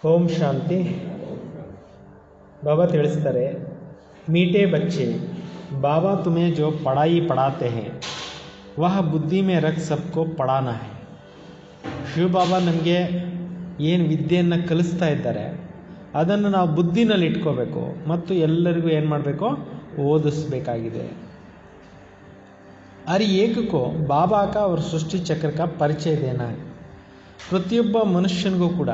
ಓಂ ಶಾಂತಿ. बाबा ತಿಳಿಸ್ತಾರೆ, मीठे बच्चे, बाबा तुम्हें जो पढ़ाई पढ़ाते हैं वह बुद्धि में रख सबको पढ़ाना है. ಶಿವ ಬಾಬಾ ನಮಗೆ ಏನು ವಿದ್ಯೆಯನ್ನು ಕಲಿಸ್ತಾ ಇದ್ದಾರೆ ಅದನ್ನು ನಾವು ಬುದ್ಧಿನಲ್ಲಿ ಇಟ್ಕೋಬೇಕು ಮತ್ತು ಎಲ್ಲರಿಗೂ ಏನು ಮಾಡಬೇಕು, ಓದಿಸ್ಬೇಕಾಗಿದೆ. हर एक को बाबा का और सृष्टि चक्र का ಪರಿಚಯ देना है. ಪ್ರತಿಯೊಬ್ಬ ಮನುಷ್ಯನಿಗೂ ಕೂಡ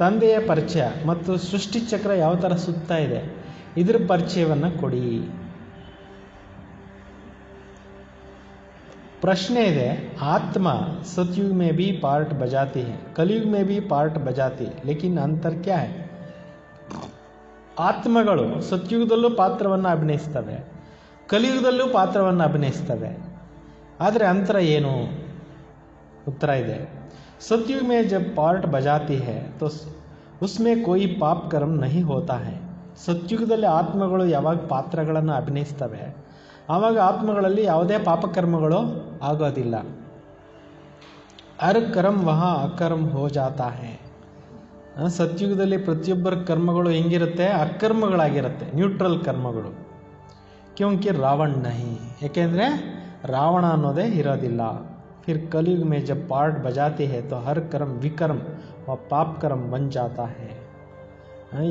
ತಂದೆಯ ಪರಿಚಯ ಮತ್ತು ಸೃಷ್ಟಿ ಚಕ್ರ ಯಾವ ಥರ ಸುತ್ತಾ ಇದೆ ಇದರ ಪರಿಚಯವನ್ನು ಕೊಡಿ. प्रश्न ಇದೆ, आत्मा सतयुग में भी पार्ट बजाती है, कलयुग में भी पार्ट बजाती है, लेकिन अंतर क्या है? ಆತ್ಮಗಳು ಸತ್ಯುಗದಲ್ಲೂ ಪಾತ್ರವನ್ನು ಅಭಿನಯಿಸ್ತವೆ, ಕಲಿಯುಗದಲ್ಲೂ ಪಾತ್ರವನ್ನು ಅಭಿನಯಿಸ್ತವೆ. ಆದರೆ ಅಂತರ ಏನು? ಉತ್ತರ ಇದೆ, सतयुग में जब पार्ट बजाती है तो उसमें कोई पाप कर्म नहीं होता है. ಸತ್ಯುಗದಲ್ಲಿ ಆತ್ಮಗಳು ಯಾವಾಗ ಪಾತ್ರಗಳನ್ನು ಅಭಿನಯಿಸ್ತವೆ ಆವಾಗ ಆತ್ಮಗಳಲ್ಲಿ ಯಾವುದೇ ಪಾಪಕರ್ಮಗಳು ಆಗೋದಿಲ್ಲ. ಹರ್ ಕರ್ಮ ವಹ ಅಕರ್ಮ ಹೋ ಜಾತಾ ಹೈ. ಸತ್ಯುಗದಲ್ಲಿ ಪ್ರತಿಯೊಬ್ಬರ ಕರ್ಮಗಳು ಹೆಂಗಿರುತ್ತೆ, ಅಕರ್ಮಗಳಾಗಿರುತ್ತೆ, ನ್ಯೂಟ್ರಲ್ ಕರ್ಮಗಳು. ಕ್ಯೋಂಕಿ ರಾವಣ ನಹಿ, ಏಕೆಂದರೆ ರಾವಣ ಅನ್ನೋದೇ ಇರೋದಿಲ್ಲ. फिर कलयुग में जब पार्ट बजाते हैं तो हर कर्म विकर्म व पाप कर्म बन जाता है.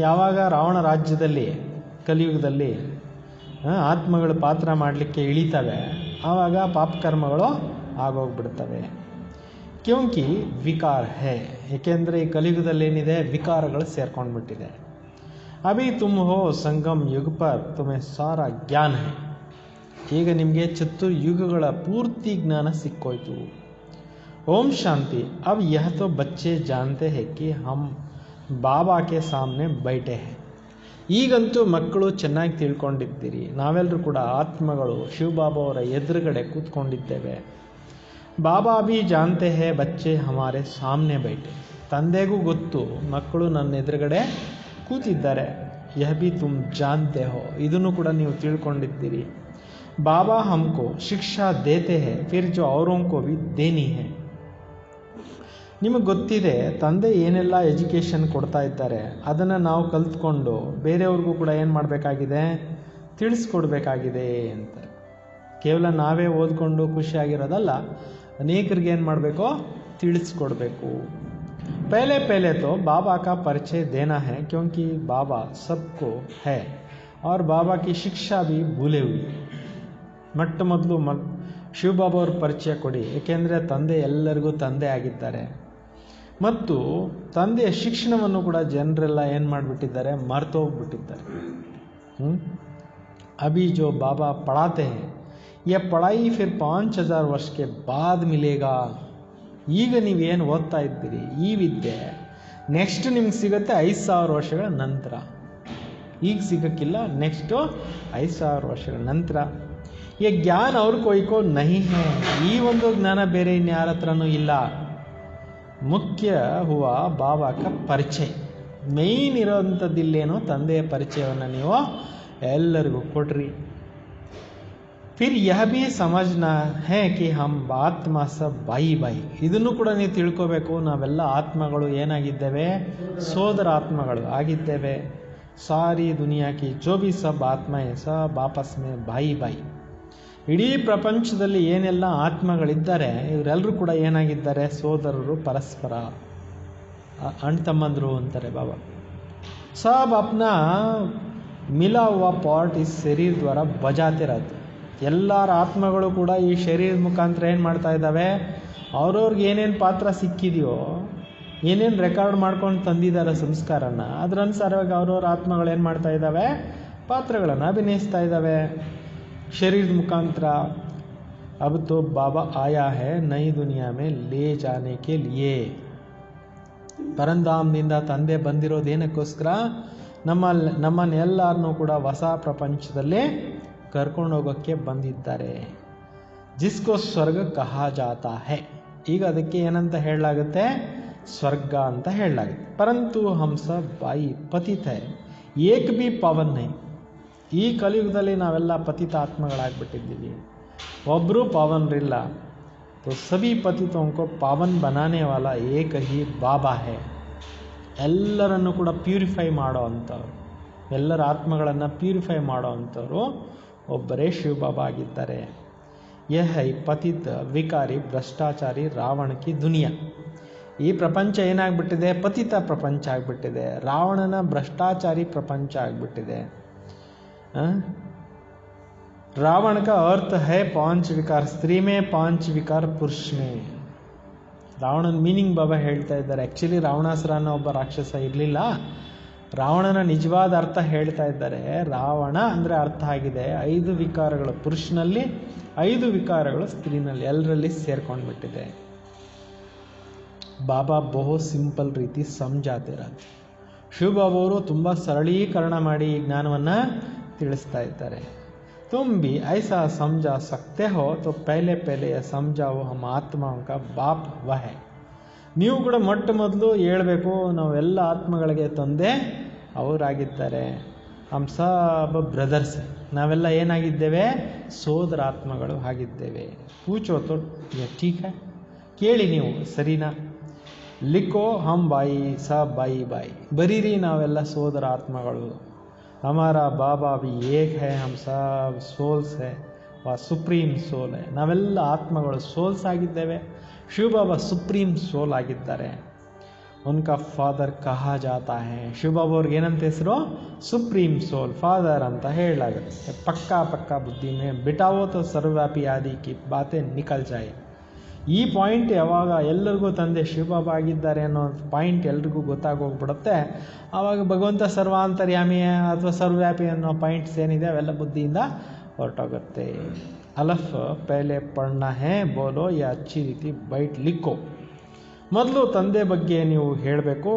ಯಾವಾಗ ರಾವಣ ರಾಜ್ಯದಲ್ಲಿ ಕಲಿಯುಗದಲ್ಲಿ ಆತ್ಮಗಳು ಪಾತ್ರ ಮಾಡಲಿಕ್ಕೆ ಇಳಿತವೆ ಆವಾಗ ಪಾಪಕರ್ಮಗಳು ಆಗೋಗ್ಬಿಡ್ತವೆ. ಕ್ಯೋಂಕಿ ವಿಕಾರ ಹೇ, ಏಕೆಂದರೆ ಈ ಕಲಿಯುಗದಲ್ಲಿ ಏನಿದೆ, ವಿಕಾರಗಳು ಸೇರ್ಕೊಂಡ್ಬಿಟ್ಟಿದೆ. ಅಭಿ ತುಮ್ ಹೋ ಸಂಗಮ್ ಯುಗ ಪರ್ ತುಮೆ ಸಾರಾ ಜ್ಞಾನ ಹೇ. ಈಗ ನಿಮಗೆ ಚತುರ್ಯುಗಗಳ ಪೂರ್ತಿ ಜ್ಞಾನ ಸಿಕ್ಕೋಯ್ತು. ಓಂ ಶಾಂತಿ. ಅಬ್ ಯಹ ತೋ ಬಚ್ಚೆ ಜಾನ್ತೆ ಹೇ ಕಿ ಹಮ್ ಬಾಬಾ ಕೆ ಸಾಮ್ನೆ ಬೈಠೆ ಹೇ. ಈಗಂತೂ ಮಕ್ಕಳು ಚೆನ್ನಾಗಿ ತಿಳ್ಕೊಂಡಿದ್ದೀರಿ, ನಾವೆಲ್ಲರೂ ಕೂಡ ಆತ್ಮಗಳು ಶಿವಬಾಬಾ ಅವರ ಎದುರುಗಡೆ ಕೂತ್ಕೊಂಡಿದ್ದೇವೆ. ಬಾಬಾ ಭಿ ಜಾನ್ತೆ ಹೇ ಬಚ್ಚೆ ಹಮಾರೆ ಸಾಮ್ನೆ ಬೈಠೆ. ತಂದೆಗೂ ಗೊತ್ತು ಮಕ್ಕಳು ನನ್ನ ಎದುರುಗಡೆ ಕೂತಿದ್ದಾರೆ. ಯಹ ಭಿ ತುಮ್ ಜಾನ್ತೆ ಹೋ, ಇದನ್ನು ಕೂಡ ನೀವು ತಿಳ್ಕೊಂಡಿದ್ದೀರಿ. बाबा हमको ಶಿಕ್ಷಾ ದೇತೆ ಹೇ ಫಿರ್ ಜೋ ಔರೋಂ ಕೋ ಭಿ ದೇನಿ ಹೇ. ನಿಮಗೆ ಗೊತ್ತಿದೆ ತಂದೆ ಏನೆಲ್ಲ ಎಜುಕೇಷನ್ ಕೊಡ್ತಾ ಇದ್ದಾರೆ ಅದನ್ನು ನಾವು ಕಲ್ತ್ಕೊಂಡು ಬೇರೆಯವ್ರಿಗೂ ಕೂಡ ಏನು ಮಾಡಬೇಕಾಗಿದೆ, ತಿಳಿಸ್ಕೊಡ್ಬೇಕಾಗಿದೆ ಅಂತ. ಕೇವಲ ನಾವೇ ಓದ್ಕೊಂಡು ಖುಷಿಯಾಗಿರೋದಲ್ಲ, ಅನೇಕರಿಗೆ ಏನು ಮಾಡಬೇಕು, ತಿಳಿಸ್ಕೊಡ್ಬೇಕು. पहले पहले तो बाबा का परिचय देना है क्योंकि बाबा सबको है और बाबा की शिक्षा भी भूले हुई. ಮೊಟ್ಟ ಮೊದಲು ಶಿವಬಾಬಾ ಅವ್ರ ಪರಿಚಯ ಕೊಡಿ, ಏಕೆಂದರೆ ತಂದೆ ಎಲ್ಲರಿಗೂ ತಂದೆ ಆಗಿದ್ದಾರೆ ಮತ್ತು ತಂದೆಯ ಶಿಕ್ಷಣವನ್ನು ಕೂಡ ಜನರೆಲ್ಲ ಏನು ಮಾಡಿಬಿಟ್ಟಿದ್ದಾರೆ, ಮರ್ತೋಗ್ಬಿಟ್ಟಿದ್ದಾರೆ. ಅಭಿ ಜೋ ಬಾಬಾ ಪढ़ाते हैं ये पढ़ाई फिर 5000 ವರ್ಷ के बाद मिलेगा. ಈಗ ನೀವೇನು ಓದ್ತಾ ಇದ್ದೀರಿ ಈ ವಿದ್ಯೆ ನೆಕ್ಸ್ಟ್ ನಿಮ್ಗೆ ಸಿಗುತ್ತೆ 5000 ವರ್ಷಗಳ ನಂತರ. ಈಗ ಸಿಗೋಕ್ಕಿಲ್ಲ, ನೆಕ್ಸ್ಟು 5000 ವರ್ಷಗಳ ನಂತರ. ये ज्ञान और कोई को नहीं है. ಈ ಒಂದು ಜ್ಞಾನ ಬೇರೆ ಇನ್ಯಾರ ಹತ್ರನೂ ಇಲ್ಲ. ಮುಖ್ಯ ಹುವ ಬಾಬಾ ಕ ಪರಿಚಯ. ಮೇಯ್ನ್ ಇರೋವಂಥದ್ದಿಲ್ಲೇನೋ ತಂದೆಯ ಪರಿಚಯವನ್ನು ನೀವು ಎಲ್ಲರಿಗೂ ಕೊಡ್ರಿ. ಫಿರ್ ಯಹ ಭಿ ಸಮಜ್ನಾ ಹೇ ಕಿ ಹಮ್ ಆತ್ಮ ಸಬ್ ಬಾಯಿ ಬಾಯಿ. ಇದನ್ನು ಕೂಡ ನೀವು ತಿಳ್ಕೋಬೇಕು, ನಾವೆಲ್ಲ ಆತ್ಮಗಳು ಏನಾಗಿದ್ದೇವೆ, ಸೋದರ ಆತ್ಮಗಳು ಆಗಿದ್ದೇವೆ. ಸಾರಿ ದುನಿಯಾ ಕಿ ಜೋ ಭಿ ಸಬ್ ಆತ್ಮ ಸಬ್ ಆಪಸ್ ಮೇ ಬಾಯಿ ಬಾಯಿ. ಇಡೀ ಪ್ರಪಂಚದಲ್ಲಿ ಏನೆಲ್ಲ ಆತ್ಮಗಳಿದ್ದಾರೆ ಇವರೆಲ್ಲರೂ ಕೂಡ ಏನಾಗಿದ್ದಾರೆ, ಸೋದರರು, ಪರಸ್ಪರ ಅಣ್ಣ ತಮ್ಮಂದರು ಅಂತಾರೆ ಬಾಬಾ. ಸಬ್ ಅಪ್ನಾ ಮಿಲಾ ಹುವಾ ಪಾರ್ಟ್ ಈ ಶರೀರ ದ್ವಾರ ಬಜಾತೆ रहते. ಎಲ್ಲರ ಆತ್ಮಗಳು ಕೂಡ ಈ ಶರೀರದ ಮುಖಾಂತರ ಏನು ಮಾಡ್ತಾ ಇದ್ದಾವೆ, ಅವ್ರವ್ರಿಗೆ ಏನೇನು ಪಾತ್ರ ಸಿಕ್ಕಿದೆಯೋ, ಏನೇನು ರೆಕಾರ್ಡ್ ಮಾಡ್ಕೊಂಡು ತಂದಿದ್ದಾರೆ ಸಂಸ್ಕಾರನ, ಅದರ ಅನುಸಾರವಾಗಿ ಅವ್ರವ್ರ ಆತ್ಮಗಳು ಏನು ಮಾಡ್ತಾ ಇದ್ದಾವೆ, ಪಾತ್ರಗಳನ್ನು ಅಭಿನಯಿಸ್ತಾ ಇದ್ದಾವೆ ಶರೀರದ ಮುಖಾಂತರ. अब तो बाबा आया है नई दुनिया में ले जाने के लिए. ಪರಂಧಾಮದಿಂದ ತಂದೆ ಬಂದಿರೋದೇನಕ್ಕೋಸ್ಕರ, ನಮ್ಮನ್ನೆಲ್ಲರನ್ನೂ ಕೂಡ ಹೊಸ ಪ್ರಪಂಚದಲ್ಲಿ ಕರ್ಕೊಂಡು ಹೋಗೋಕ್ಕೆ ಬಂದಿದ್ದಾರೆ. ಜಿಸ್ಕೋ ಸ್ವರ್ಗ ಕಹಾ ಜಾತಾ ಹೈ. ಈಗ ಅದಕ್ಕೆ ಏನಂತ ಹೇಳಲಾಗುತ್ತೆ, ಸ್ವರ್ಗ ಅಂತ ಹೇಳಲಾಗುತ್ತೆ. ಪರಂತು ಹಂಸ ಬಾಯಿ ಪತಿತ ಹೈ ಏಕ್ ಭಿ ಪಾವನ್ ನಹಿ. ಈ ಕಲಿಯುಗದಲ್ಲಿ ನಾವೆಲ್ಲ ಪತಿತ ಆತ್ಮಗಳಾಗ್ಬಿಟ್ಟಿದ್ದೀವಿ, ಒಬ್ಬರೂ ಪಾವನರಿಲ್ಲ. तो सभी पतितों को पावन बनाने वाला एक ही बाबा है. ಎಲ್ಲರನ್ನು ಕೂಡ ಪ್ಯೂರಿಫೈ ಮಾಡೋ ಅಂಥವ್ರು, ಎಲ್ಲರ ಆತ್ಮಗಳನ್ನು ಪ್ಯೂರಿಫೈ ಮಾಡೋ ಅಂಥವ್ರು ಒಬ್ಬರೇ ಶಿವಬಾಬಾ ಆಗಿದ್ದಾರೆ. ಯಹ ಪತಿತ ವಿಕಾರಿ ಭ್ರಷ್ಟಾಚಾರಿ ರಾವಣ ಕಿ ದುನಿಯಾ. ಈ ಪ್ರಪಂಚ ಏನಾಗ್ಬಿಟ್ಟಿದೆ? ಪತಿತ ಪ್ರಪಂಚ ಆಗಿಬಿಟ್ಟಿದೆ. ರಾವಣನ ಭ್ರಷ್ಟಾಚಾರಿ ಪ್ರಪಂಚ ಆಗಿಬಿಟ್ಟಿದೆ. रावण का अर्थ है 5 विकार, स्त्री में 5 विकार पुरुष में. ರಾವಣನ ಮೀನಿಂಗ್ ಬಾಬಾ ಹೇಳ್ತಾ ಇದ್ದಾರೆ. ಆ್ಯಕ್ಚುಲಿ ರಾವಣಾಸುರ ಅನ್ನೋ ಒಬ್ಬ ರಾಕ್ಷಸ ಇರಲಿಲ್ಲ. ರಾವಣನ ನಿಜವಾದ ಅರ್ಥ ಹೇಳ್ತಾ ಇದ್ದಾರೆ. ರಾವಣ ಅಂದರೆ ಅರ್ಥ ಆಗಿದೆ 5 ವಿಕಾರಗಳು ಪುರುಷನಲ್ಲಿ, 5 ವಿಕಾರಗಳು ಸ್ತ್ರೀನಲ್ಲಿ, ಎಲ್ಲರಲ್ಲಿ ಸೇರ್ಕೊಂಡು ಬಿಟ್ಟಿದೆ. ಬಾಬಾ ಬಹು ಸಿಂಪಲ್ ರೀತಿ ಸಮಜಾತಿರೋದು. ಶಿವಬಾಬಾ ಅವರು ತುಂಬ ಸರಳೀಕರಣ ಮಾಡಿ ಈ ಜ್ಞಾನವನ್ನು ತಿಳಿಸ್ತಾ ಇದ್ದಾರೆ. तुम भी ऐसा समझा सकते हो तो पहले पहले यह समझाओ हम आत्माओं का बाप वह है. ನೀವು ಕೂಡ ಮೊಟ್ಟ ಮೊದಲು ಹೇಳಬೇಕು, ನಾವೆಲ್ಲ ಆತ್ಮಗಳಿಗೆ ತಂದೆ ಅವರಾಗಿದ್ದಾರೆ. ಹಮ್ ಸಬ್ ಬ್ರದರ್ಸ್, ನಾವೆಲ್ಲ ಏನಾಗಿದ್ದೇವೆ? ಸೋದರ ಆತ್ಮಗಳು ಆಗಿದ್ದೇವೆ. ಪೂಚೋ ತೋ ಠೀಕ್ ಹೈ, ಕೇಳಿ ನೀವು ಸರಿನಾ? ಲಿಖೋ ಹಮ್ ಬಾಯಿ ಸಬ್ ಬಾಯಿ ಬಾಯಿ, ಬರೀರಿ ನಾವೆಲ್ಲ ಸೋದರ ಆತ್ಮಗಳು. हमारा बाबा भी एक है, हम सब सोल्स है, वह सुप्रीम सोल है. ನಾವೆಲ್ಲ ಆತ್ಮಗಳು ಸೋಲ್ಸ್ ಆಗಿದ್ದೇವೆ. ಶಿವಬಾಬಾ ಸುಪ್ರೀಂ ಸೋಲ್ ಆಗಿದ್ದಾರೆ. ಉನ್ಕಾ ಫಾದರ್ ಕಹಾ ಜಾತಾ ಹೈ. ಶಿವಬಾಬಾ ಅವ್ರಿಗೆ ಏನಂತ ಹೆಸರು? ಸುಪ್ರೀಂ ಸೋಲ್, ಫಾದರ್ ಅಂತ ಹೇಳಲಾಗುತ್ತೆ. ಪಕ್ಕಾ ಬುದ್ಧಿ ಮೇ ಬಿಟಾವೋ ತೋ ಸರ್ವವ್ಯಾಪಿ ಆದಿ ಕಿ ಬಾತೆ ನಿಕಲ್ ಜಾಯೆ. ಈ ಪಾಯಿಂಟ್ ಯಾವಾಗ ಎಲ್ಲರಿಗೂ ತಂದೆ ಶಿವಬಾಬಾ ಆಗಿದ್ದಾರೆ ಅನ್ನೋ ಪಾಯಿಂಟ್ ಎಲ್ರಿಗೂ ಗೊತ್ತಾಗೋಗ್ಬಿಡುತ್ತೆ, ಆವಾಗ ಭಗವಂತ ಸರ್ವಾಂತರ್ಯಾಮಿ ಅಥವಾ ಸರ್ವವ್ಯಾಪಿ ಅನ್ನೋ ಪಾಯಿಂಟ್ಸ್ ಏನಿದೆ ಅವೆಲ್ಲ ಬುದ್ಧಿಯಿಂದ ಹೊರಟೋಗುತ್ತೆ. ಅಲಫ್ ಪಹಲೆ ಪಡ್ನಾ ಹೇ ಬೋಲೋ ಯಾ ಅಚ್ಚಿ ರೀತಿ ಬೈಟ್ ಲಿಕ್ಕೋ. ಮೊದಲು ತಂದೆ ಬಗ್ಗೆ ನೀವು ಹೇಳಬೇಕು,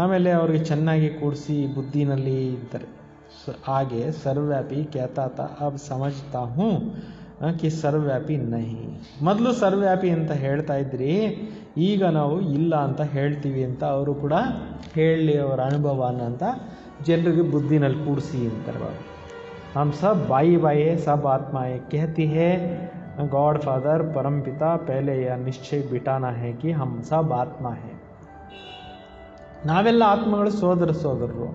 ಆಮೇಲೆ ಅವ್ರಿಗೆ ಚೆನ್ನಾಗಿ ಕೂಡಿಸಿ ಬುದ್ಧಿನಲ್ಲಿ ಇರ್ತಾರೆ. ಹಾಗೆ ಸರ್ವವ್ಯಾಪಿ ಕೇತಾತ ಅಬ್ ಸಮಜ್ತಾ ಹೂँ ಕಿ ಸರ್ವವ್ಯಾಪಿ ನಹಿ. ಮೊದಲು ಸರ್ವವ್ಯಾಪಿ ಅಂತ ಹೇಳ್ತಾ ಇದ್ರಿ, ಈಗ ನಾವು ಇಲ್ಲ ಅಂತ ಹೇಳ್ತೀವಿ ಅಂತ ಅವರು ಕೂಡ ಹೇಳಲಿ ಅವರ ಅನುಭವನ ಅಂತ ಜನರಿಗೆ ಬುದ್ಧಿನಲ್ಲಿ ಕೂಡಿಸಿ ಅಂತಾರೆ ಬಾಬಾ. हम सब बाई बाई सब आत्माएं कहती है गॉड फादर परम पिता पहले यह निश्चय बिठाना है कि हम सब आत्मा है. ನಾವೆಲ್ಲ ಆತ್ಮಗಳು ಸೋದರರು.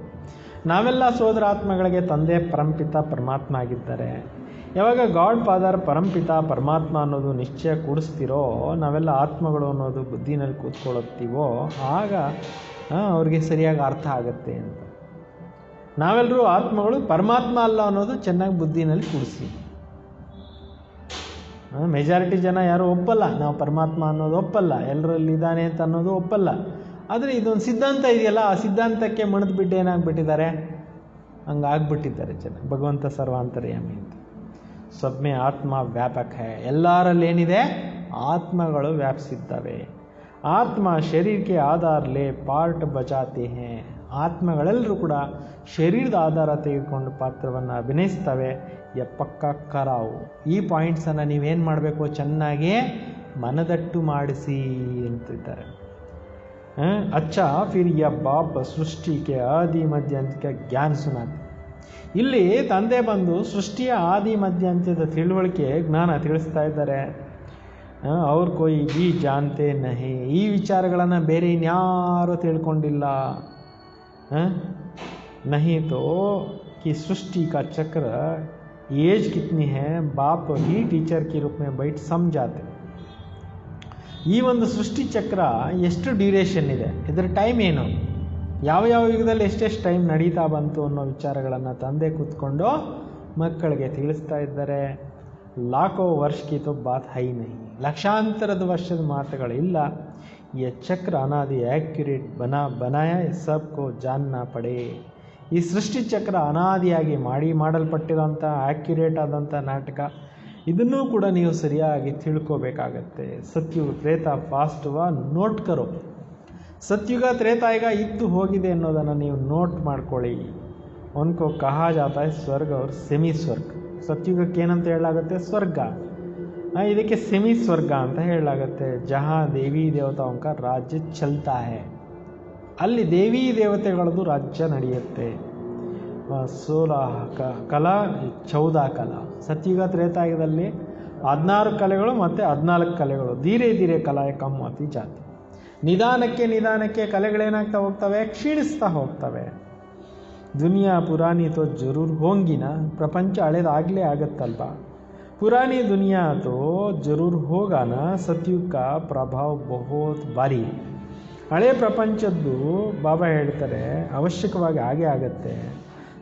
ನಾವೆಲ್ಲ ಸೋದರ ಆತ್ಮಗಳಿಗೆ ತಂದೆ ಪರಂಪಿತ ಪರಮಾತ್ಮ ಆಗಿದ್ದಾರೆ. ಯಾವಾಗ ಗಾಡ್ ಫಾದರ್ ಪರಂಪಿತ ಪರಮಾತ್ಮ ಅನ್ನೋದು ನಿಶ್ಚಯ ಕೂಡಿಸ್ತಿರೋ, ನಾವೆಲ್ಲ ಆತ್ಮಗಳು ಅನ್ನೋದು ಬುದ್ಧಿನಲ್ಲಿ ಕೂತ್ಕೊಳ್ಳುತ್ತೀವೋ, ಆಗ ಅವ್ರಿಗೆ ಸರಿಯಾಗಿ ಅರ್ಥ ಆಗುತ್ತೆ ಅಂತ. ನಾವೆಲ್ಲರೂ ಆತ್ಮಗಳು, ಪರಮಾತ್ಮ ಅಲ್ಲ ಅನ್ನೋದು ಚೆನ್ನಾಗಿ ಬುದ್ಧಿನಲ್ಲಿ ಕೂಡಿಸಿ. ಮೆಜಾರಿಟಿ ಜನ ಯಾರು ಒಪ್ಪಲ್ಲ, ನಾವು ಪರಮಾತ್ಮ ಅನ್ನೋದು ಒಪ್ಪಲ್ಲ, ಎಲ್ಲರಲ್ಲಿ ಇದ್ದಾನೆ ಅಂತ ಅನ್ನೋದು ಒಪ್ಪಲ್ಲ. ಆದರೆ ಇದೊಂದು ಸಿದ್ಧಾಂತ ಇದೆಯಲ್ಲ, ಆ ಸಿದ್ಧಾಂತಕ್ಕೆ ಮಣಿದು ಬಿಟ್ಟು ಏನಾಗ್ಬಿಟ್ಟಿದ್ದಾರೆ? ಹಂಗಾಗ್ಬಿಟ್ಟಿದ್ದಾರೆ ಜನ. ಭಗವಂತ ಸರ್ವಾಂತರ್ಯಾಮಿ ಅಂತ. ಸಬ್ಮೆ ಆತ್ಮ ವ್ಯಾಪಕ ಹೈ. ಎಲ್ಲರಲ್ಲಿ ಏನಿದೆ? ಆತ್ಮಗಳು ವ್ಯಾಪಿಸಿದ್ದಾವೆ. ಆತ್ಮ ಶರೀರಕ್ಕೆ ಆಧಾರಲೆ ಪಾರ್ಟ್ ಬಜಾತೆ ಹೇ. ಆತ್ಮಗಳೆಲ್ಲರೂ ಕೂಡ ಶರೀರದ ಆಧಾರ ತೆಗೆದುಕೊಂಡು ಪಾತ್ರವನ್ನು ಅಭಿನಯಿಸ್ತವೆ. ಪಕ್ಕ ಕರಾವು. ಈ ಪಾಯಿಂಟ್ಸನ್ನು ನೀವೇನು ಮಾಡಬೇಕು? ಚೆನ್ನಾಗಿ ಮನದಟ್ಟು ಮಾಡಿಸಿ ಅಂತಿದ್ದಾರೆ. ಅಚ್ಚಾ ಫಿರ್ ಯ ಬಾಪ್ ಸೃಷ್ಟಿಗೆ ಆದಿ ಮಧ್ಯಾಂತ್ಯಕ ಜ್ಞಾನ ಸುನಾತೆ. ಇಲ್ಲಿ ತಂದೆ ಬಂದು ಸೃಷ್ಟಿಯ ಆದಿ ಮಧ್ಯಾಂತ್ಯದ ತಿಳುವಳಿಕೆ ಜ್ಞಾನ ತಿಳಿಸ್ತಾ ಇದ್ದಾರೆ. ಅವ್ರು ಕೊಯ್ ಬಿ ಜಾನ್ತೆ ನಹಿ. ಈ ವಿಚಾರಗಳನ್ನು ಬೇರೆ ಇನ್ಯಾರೂ ತಿಳ್ಕೊಂಡಿಲ್ಲ. नहीं तो कि सृष्टि का चक्र एज कितनी है बाप ही टीचर के रूप में बैठ समझाते. ಈ ಒಂದು ಸೃಷ್ಟಿ ಚಕ್ರ ಎಷ್ಟು ಡ್ಯೂರೇಷನ್ ಇದೆ, ಇದರ ಟೈಮ್ ಏನು, ಯಾವ ಯುಗದಲ್ಲಿ ಎಷ್ಟೆಷ್ಟು ಟೈಮ್ ನಡೀತಾ ಬಂತು ಅನ್ನೋ ವಿಚಾರಗಳನ್ನು ತಂದೆ ಕೂತ್ಕೊಂಡು ಮಕ್ಕಳಿಗೆ ತಿಳಿಸ್ತಾ ಇದ್ದಾರೆ. ಲಾಖೋ ವರ್ಷ ಕಿ ತೋ ಬಾತ್ ಹೈ ನಹಿ. ಲಕ್ಷಾಂತರದ ವರ್ಷದ ಮಾತುಗಳಿಲ್ಲ. ये चक्र अनादि एक्यूरेट बनाया सबको जानना पड़े. ಈ ಸೃಷ್ಟಿ ಚಕ್ರ ಅನಾದಿಯಾಗಿ ಮಾಡಲ್ಪಟ್ಟಿರೋಂಥ ಆ್ಯಕ್ಯುರೇಟ್ ಆದಂಥ ನಾಟಕ. ಇದನ್ನೂ ಕೂಡ ನೀವು ಸರಿಯಾಗಿ ತಿಳ್ಕೋಬೇಕಾಗತ್ತೆ. ಸತ್ಯುಗ ತ್ರೇತ ಫಾಸ್ಟ್ವಾ ನೋಟ್ ಕರೋ. ಸತ್ಯುಗ ತ್ರೇತಾಯುಗ ಇದ್ದು ಹೋಗಿದೆ ಅನ್ನೋದನ್ನು ನೀವು ನೋಟ್ ಮಾಡ್ಕೊಳ್ಳಿ. ಉನ್ಕೋ ಕಹಾ ಜಾತಾ ಹೈ ಸ್ವರ್ಗ ಅವ್ರ ಸೆಮಿ ಸ್ವರ್ಗ. ಸತ್ಯುಗಕ್ಕೆ ಏನಂತ ಹೇಳಲಾಗುತ್ತೆ? ಸ್ವರ್ಗ. ಇದಕ್ಕೆ ಸೆಮಿ ಸ್ವರ್ಗ ಅಂತ ಹೇಳಲಾಗುತ್ತೆ. ಜಹಾ ದೇವಿ ದೇವತಾಂಕ ರಾಜ್ಯ ಚಲ್ತಾ ಹೈ. ಅಲ್ಲಿ ದೇವಿ ದೇವತೆಗಳದ್ದು ರಾಜ್ಯ ನಡೆಯುತ್ತೆ. 16 ಕಲಾ 14 ಕಲಾ. ಸತ್ಯುಗ ತ್ರೇತಾಯುಗದಲ್ಲಿ 16 ಕಲೆಗಳು ಮತ್ತು 14 ಕಲೆಗಳು. ಧೀರೆ ಧೀರೆ ಕಲಾಯ ಕಮ್ ಆತಿ ಜಾತಿ. ನಿಧಾನಕ್ಕೆ ನಿಧಾನಕ್ಕೆ ಕಲೆಗಳೇನಾಗ್ತಾ ಹೋಗ್ತವೆ, ಕ್ಷೀಣಿಸ್ತಾ ಹೋಗ್ತವೆ. ದುನಿಯಾ ಪುರಾಣಿ ತೋ ಜರೂರ್ ಹೋಂಗಿನ, ಪ್ರಪಂಚ ಹಳೇದಾಗಲೇ ಆಗತ್ತಲ್ವ. पुरानी दुनिया तो जरूर होगा ना, सतयुग का प्रभाव बहुत भारी. ಹಳೆ ಪ್ರಪಂಚದ್ದು ಬಾಬಾ ಹೇಳ್ತಾರೆ ಅವಶ್ಯಕವಾಗಿ ಹಾಗೆ ಆಗುತ್ತೆ.